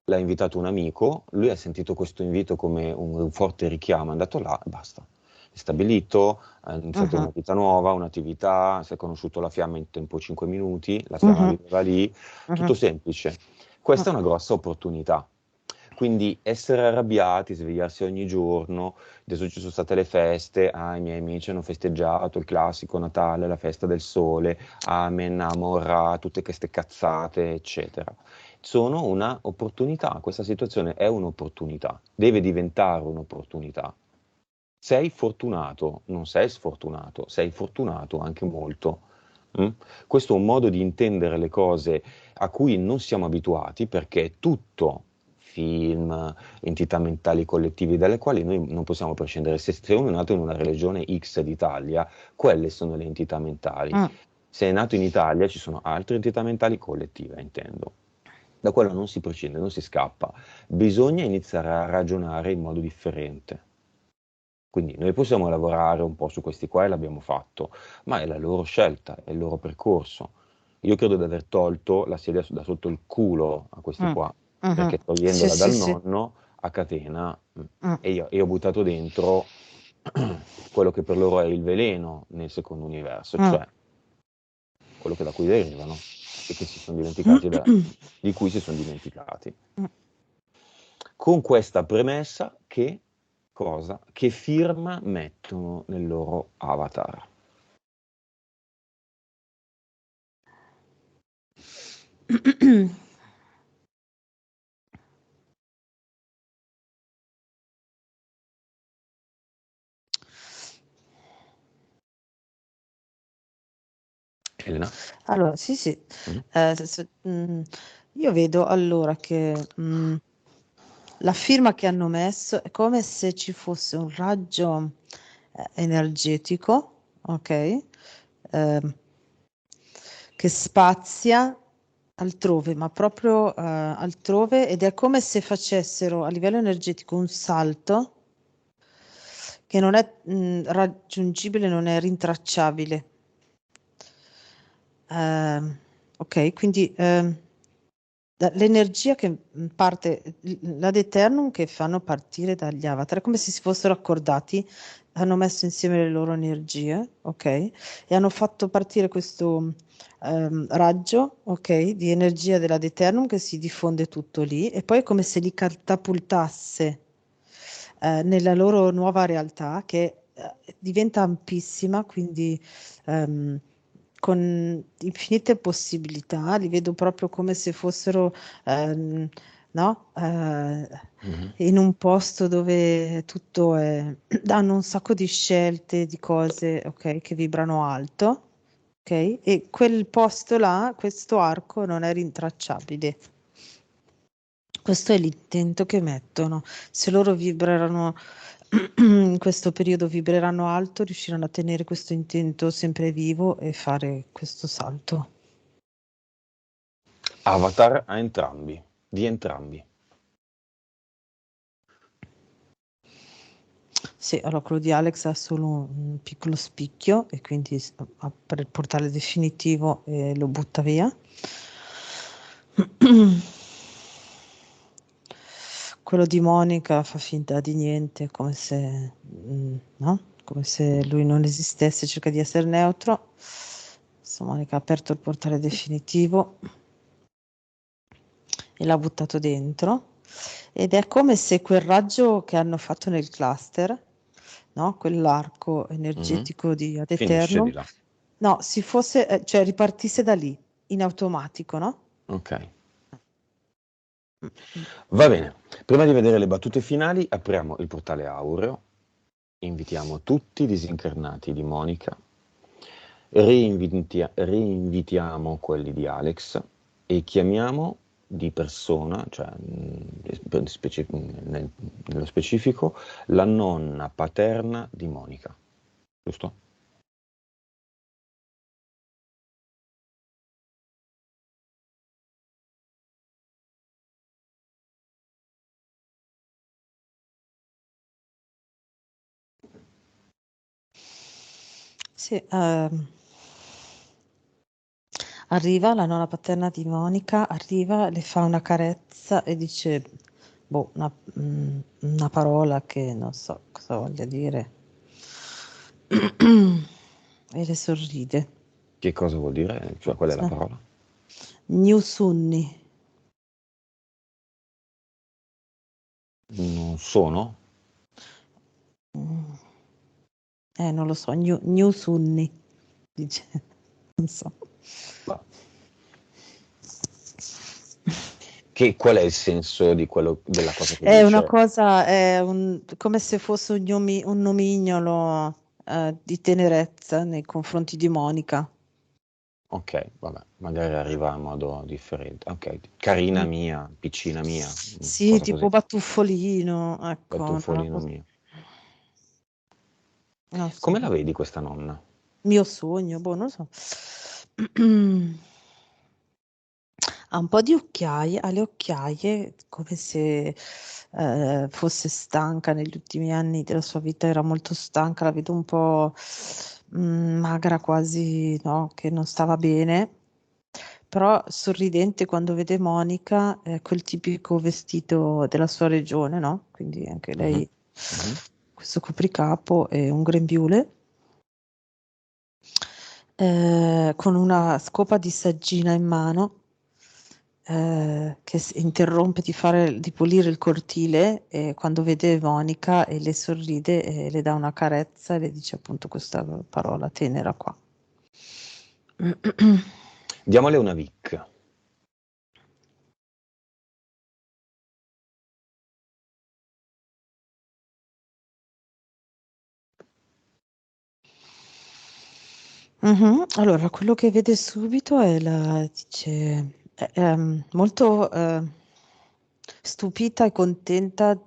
l'ha invitato un amico, lui ha sentito questo invito come un forte richiamo, è andato là e basta. È stabilito, ha iniziato una vita nuova, un'attività, si è conosciuto la fiamma in tempo 5 minuti, la fiamma viveva lì, tutto semplice. Questa è una grossa opportunità. Quindi essere arrabbiati, svegliarsi ogni giorno, adesso ci sono state le feste, i miei amici hanno festeggiato il classico Natale, la festa del sole, Amen, Amorra, tutte queste cazzate, eccetera. Sono una opportunità, questa situazione è un'opportunità, deve diventare un'opportunità. Sei fortunato, non sei sfortunato, sei fortunato anche molto. Questo è un modo di intendere le cose a cui non siamo abituati perché è tutto film, entità mentali collettive dalle quali noi non possiamo prescindere. Se uno è nato in una religione X d'Italia, quelle sono le entità mentali. Se è nato in Italia ci sono altre entità mentali collettive, intendo. Da quello non si prescinde, non si scappa. Bisogna iniziare a ragionare in modo differente. Quindi noi possiamo lavorare un po' su questi qua e l'abbiamo fatto, ma è la loro scelta, è il loro percorso. Io credo di aver tolto la sedia da sotto il culo a questi qua, perché togliendola Sì, dal sì. nonno a catena e io ho buttato dentro quello che per loro è il veleno nel secondo universo, cioè quello che da cui derivano e che si sono dimenticati di cui si sono dimenticati. Con questa premessa che cosa? Che firma mettono nel loro avatar? Elena? Allora, sì, sì. Io vedo allora che la firma che hanno messo è come se ci fosse un raggio energetico, ok? Che spazia altrove, ma proprio altrove, ed è come se facessero a livello energetico un salto che non è raggiungibile, non è rintracciabile. Ok, quindi l'energia che parte, l'ad eternum che fanno partire dagli avatar, è come se si fossero accordati, hanno messo insieme le loro energie, ok, e hanno fatto partire questo raggio, ok, di energia dell'ad eternum che si diffonde tutto lì, e poi è come se li catapultasse nella loro nuova realtà che diventa ampissima, quindi con infinite possibilità, li vedo proprio come se fossero no? In un posto dove tutto è, danno un sacco di scelte di cose, ok, che vibrano alto, ok? E quel posto là, questo arco non è rintracciabile. Questo è l'intento che mettono. Se loro vibrano in questo periodo vibreranno alto, riusciranno a tenere questo intento sempre vivo e fare questo salto. Avatar a entrambi, di entrambi. Sì, allora quello di Alex ha solo un piccolo spicchio e quindi per il portale definitivo lo butta via. Quello di Monica fa finta di niente, come se, no? Come se lui non esistesse, cerca di essere neutro. Adesso Monica ha aperto il portale definitivo e l'ha buttato dentro. Ed è come se quel raggio che hanno fatto nel cluster, no? Quell'arco energetico di Ad Finisce di Eternum, là. no, si fosse, cioè ripartisse da lì, in automatico, no? Ok. Va bene. Prima di vedere le battute finali, apriamo il portale aureo, invitiamo tutti i disincarnati di Monica, reinvitiamo quelli di Alex e chiamiamo di persona, cioè nello specifico, la nonna paterna di Monica, giusto? Sì, arriva la nonna paterna di Monica, arriva, le fa una carezza e dice, boh, una parola che non so cosa voglia dire. E le sorride. Che cosa vuol dire? Cioè, qual è la Sì. parola? New Sunni. Non sono? Non lo so, New Sunni, dice, non so. Qual è il senso di della cosa che È una dice? cosa, come se fosse un nomignolo di tenerezza nei confronti di Monica. Ok, vabbè, magari arriva in modo differente. Ok, carina Mm. mia, piccina mia, Sì, cosa tipo così, batuffolino, ecco, una battufolino cosa. mio. Non so, Come la vedi questa nonna? mio sogno, boh, non lo so. Ha un po' di occhiaie, ha le occhiaie come se fosse stanca negli ultimi anni della sua vita, era molto stanca, la vedo un po' magra quasi, no? Che non stava bene, però sorridente quando vede Monica, quel tipico vestito della sua regione, no? Quindi anche lei, Mhm, mhm. questo copricapo e un grembiule. Con una scopa di saggina in mano che interrompe di pulire il cortile e quando vede Monica e le sorride e le dà una carezza e le dice appunto questa parola tenera qua. Diamole una Vic. Mhm. Allora, quello che vede subito dice, molto stupita e contenta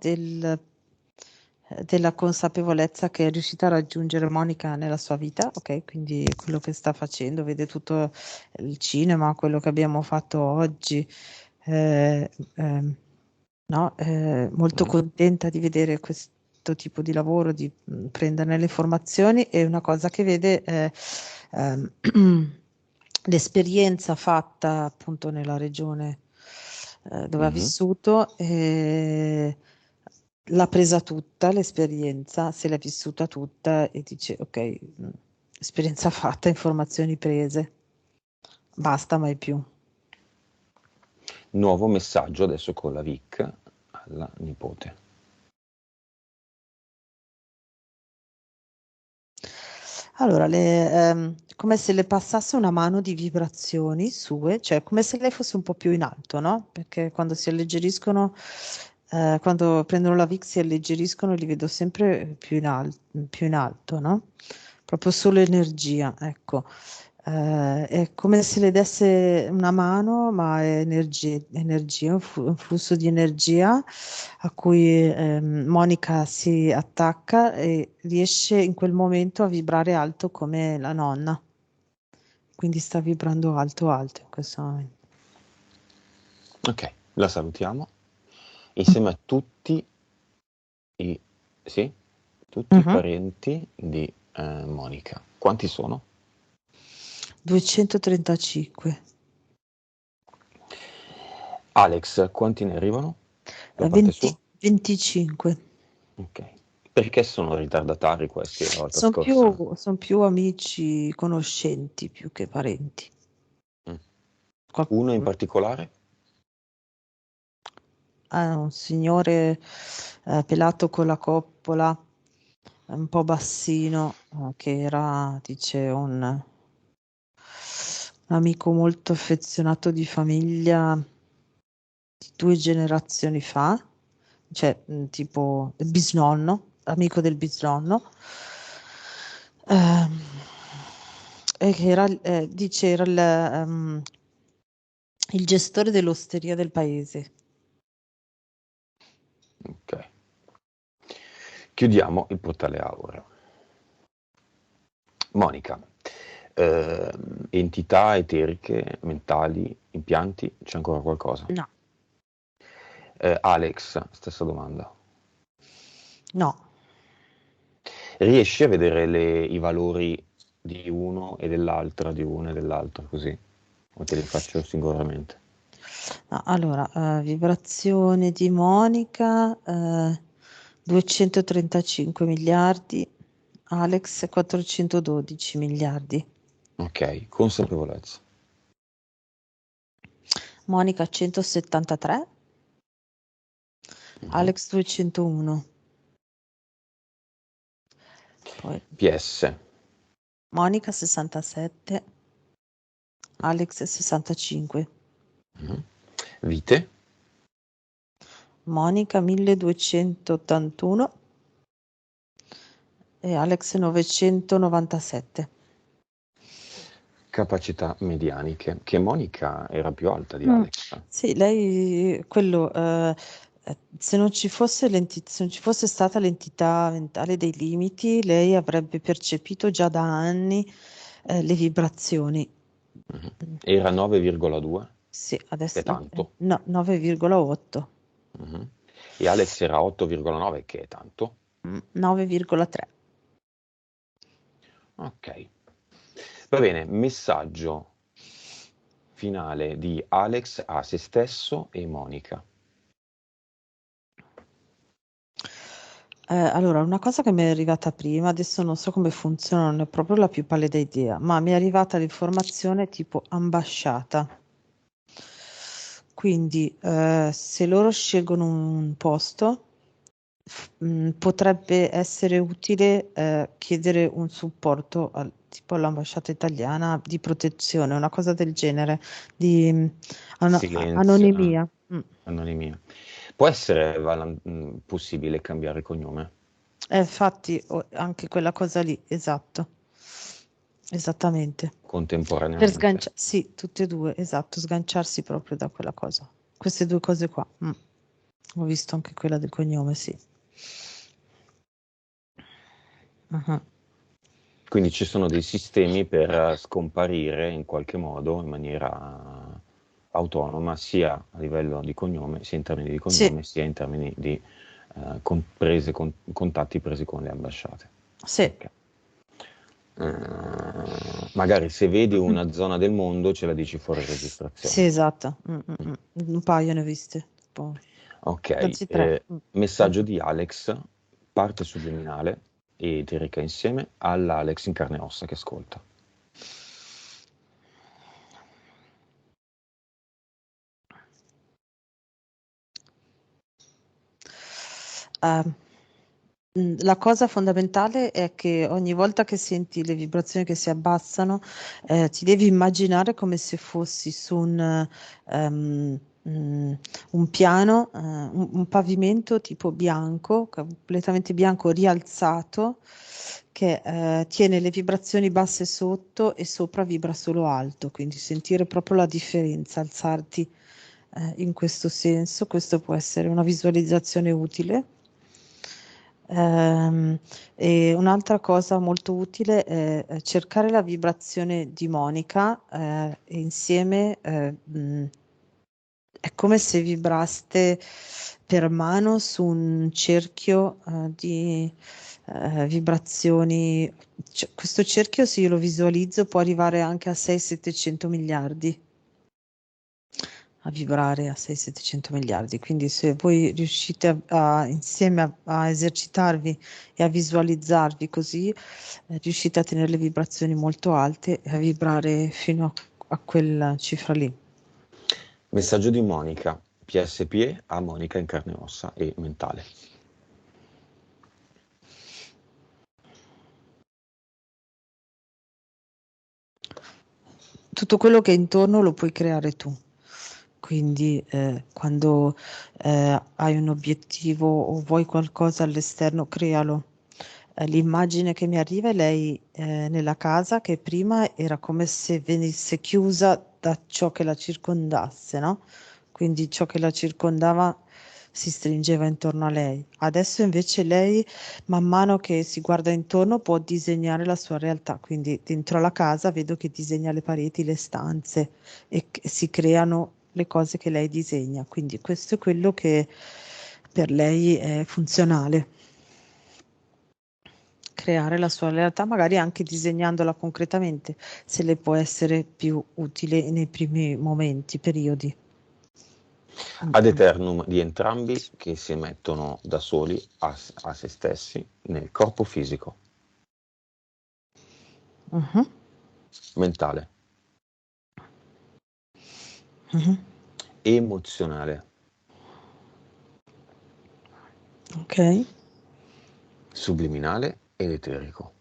della consapevolezza che è riuscita a raggiungere Monica nella sua vita, ok? Quindi quello che sta facendo, vede tutto il cinema, quello che abbiamo fatto oggi, eh, ehm, no? Molto Mhm. contenta di vedere questo tipo di lavoro, di prenderne le informazioni e una cosa che vede è ehm, l'esperienza fatta appunto nella regione dove ha Mhm. vissuto. L'ha presa tutta l'esperienza, se l'è vissuta tutta e dice ok, esperienza fatta, informazioni prese, basta mai più. Nuovo messaggio adesso con la Vic alla nipote. Allora, come se le passasse una mano di vibrazioni sue, cioè come se lei fosse un po' più in alto, no? Perché quando si alleggeriscono, quando prendono la VIX si alleggeriscono, li vedo sempre più in alto, no? Proprio solo energia, ecco. È come se le desse una mano, ma è energia, un flusso di energia a cui Monica si attacca e riesce in quel momento a vibrare alto come la nonna. Quindi sta vibrando alto alto in questo momento. Ok, la salutiamo insieme a tutti i, sì, tutti i Mhm. parenti di Monica. Quanti sono? 235, Alex, quanti ne arrivano da parte 20 sua? 25. Ok. Perché sono ritardatari questi la volta scorsa? Son più amici, conoscenti più che parenti. Mm. Qual- Uno in particolare? un signore pelato con la coppola, un po' bassino, che era, dice, un amico molto affezionato di famiglia di 2 generazioni fa, cioè tipo il bisnonno, amico del bisnonno, ehm, e che era, dice, era il gestore dell'osteria del paese. Ok. Chiudiamo il portale Aura. Monica, entità eteriche, mentali, impianti, c'è ancora qualcosa? No, Alex, stessa domanda. no. Riesci a vedere i valori di uno e dell'altra, di uno e dell'altro, così? O te li faccio singolarmente? No, allora, vibrazione di Monica, 235 miliardi, Alex 412 miliardi, Ok, consapevolezza. Monica 173, Mhm. Alex 201, poi PS. Monica 67, Alex 65, Mhm. Vite. Monica 1281 e Alex 997. Capacità medianiche, che Monica era più alta di Mm, Alex. sì, lei, quello, se non ci fosse stata l'entità mentale dei limiti, lei avrebbe percepito già da anni, le vibrazioni. Mhm. Mm, Era 9,2, sì, che è adesso tanto. no, 9,8, Mhm. E Alex era 8,9, che è tanto. 9,3. Ok. Va bene, messaggio finale di Alex a se stesso e Monica. Allora, una cosa che mi è arrivata prima, adesso non so come funziona, non è proprio la più pallida idea, ma mi è arrivata l'informazione tipo ambasciata. Quindi, se loro scelgono un posto, potrebbe essere utile, chiedere un supporto tipo all'ambasciata italiana di protezione, una cosa del genere, di Silenzio, anonimia. anonimia. Può essere possibile cambiare cognome? Infatti, anche quella cosa lì, esatto, esattamente. Per Contemporaneamente. sganciare, sì, tutte e due, esatto, sganciarsi proprio da quella cosa. Queste due cose qua. Ho visto anche quella del cognome, sì. Mhm. Quindi ci sono dei sistemi per scomparire in qualche modo in maniera autonoma, sia a livello di cognome, sia in termini di Sì, cognome, sia in termini di contatti presi con le ambasciate. sì. Ok. Magari se vedi una zona del mondo ce la dici fuori Sì, registrazione. esatto. Un paio ne ho viste. Ok, Anzi, tre. messaggio di Alex, parte subliminale e Erika insieme all'Alex in carne e ossa che ascolta. Ehm, La cosa fondamentale è che ogni volta che senti le vibrazioni che si abbassano, ti devi immaginare come se fossi su ehm, mm, un piano, un pavimento tipo bianco, completamente bianco, rialzato, che tiene le vibrazioni basse sotto e sopra vibra solo alto, quindi sentire proprio la differenza, alzarti in questo senso. Questo può essere una visualizzazione utile. Ehm, e un'altra cosa molto utile è cercare la vibrazione di Monica, e insieme è come se vibraste per mano su un cerchio di vibrazioni. Cioè, questo cerchio, se io lo visualizzo, può arrivare anche a 600-700 miliardi, a vibrare a 600-700 miliardi. Quindi se voi riuscite insieme a esercitarvi e a visualizzarvi così, riuscite a tenere le vibrazioni molto alte e a vibrare fino a quella cifra lì. Messaggio di Monica, PSPE a Monica in carne e ossa e mentale. Tutto quello che è intorno lo puoi creare tu. Quindi quando hai un obiettivo o vuoi qualcosa all'esterno, crealo. L'immagine che mi arriva è lei nella casa che prima era come se venisse chiusa da ciò che la circondasse, no? Quindi ciò che la circondava si stringeva intorno a lei. Adesso invece lei, man mano che si guarda intorno, può disegnare la sua realtà. Quindi dentro la casa vedo che disegna le pareti, le stanze e si creano le cose che lei disegna. Quindi questo è quello che per lei è funzionale. Creare la sua realtà, magari anche disegnandola concretamente, se le può essere più utile nei primi momenti, periodi. Ad eternum di entrambi che si emettono da soli a se stessi nel corpo fisico. Uh-huh. Mentale. Uh-huh. Emozionale. Ok. Subliminale ed eterico.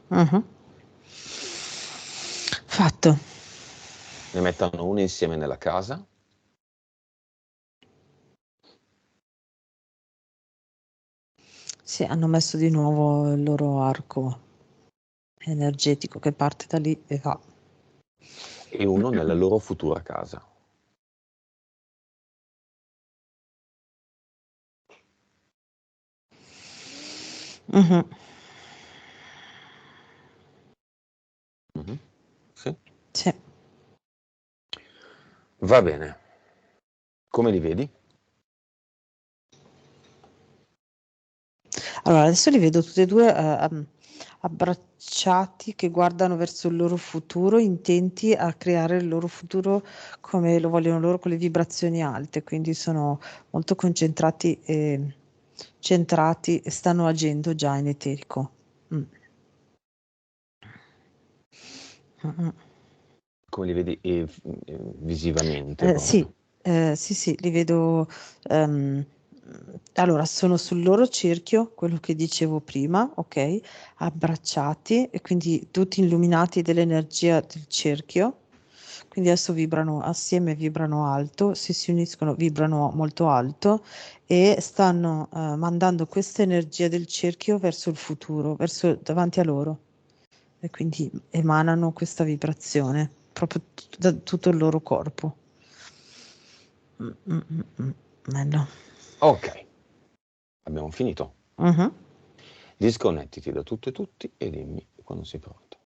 Uh-huh. Fatto. Ne mettano uno insieme nella casa. Sì, hanno messo di nuovo il loro arco energetico che parte da lì e va. E uno nella loro futura casa. Uh-huh. Mm-hmm. Sì. Sì. Va bene. Come li vedi? Allora, adesso li vedo tutti e due abbracciati che guardano verso il loro futuro, intenti a creare il loro futuro come lo vogliono loro, con le vibrazioni alte, quindi sono molto concentrati e centrati e stanno agendo già in eterico. Mm. Mm-mm. Come li vedi visivamente Sì, proprio? sì, li vedo. ehm, allora, sono sul loro cerchio, quello che dicevo prima, ok? Abbracciati e quindi tutti illuminati dell'energia del cerchio. Quindi adesso vibrano assieme, vibrano alto, se si uniscono vibrano molto alto e stanno mandando questa energia del cerchio verso il futuro, verso davanti a loro. E quindi emanano questa vibrazione proprio da tutto il loro corpo. Bello. Ok, abbiamo finito. Mhm. Disconnettiti da tutto e tutti e dimmi quando sei pronto.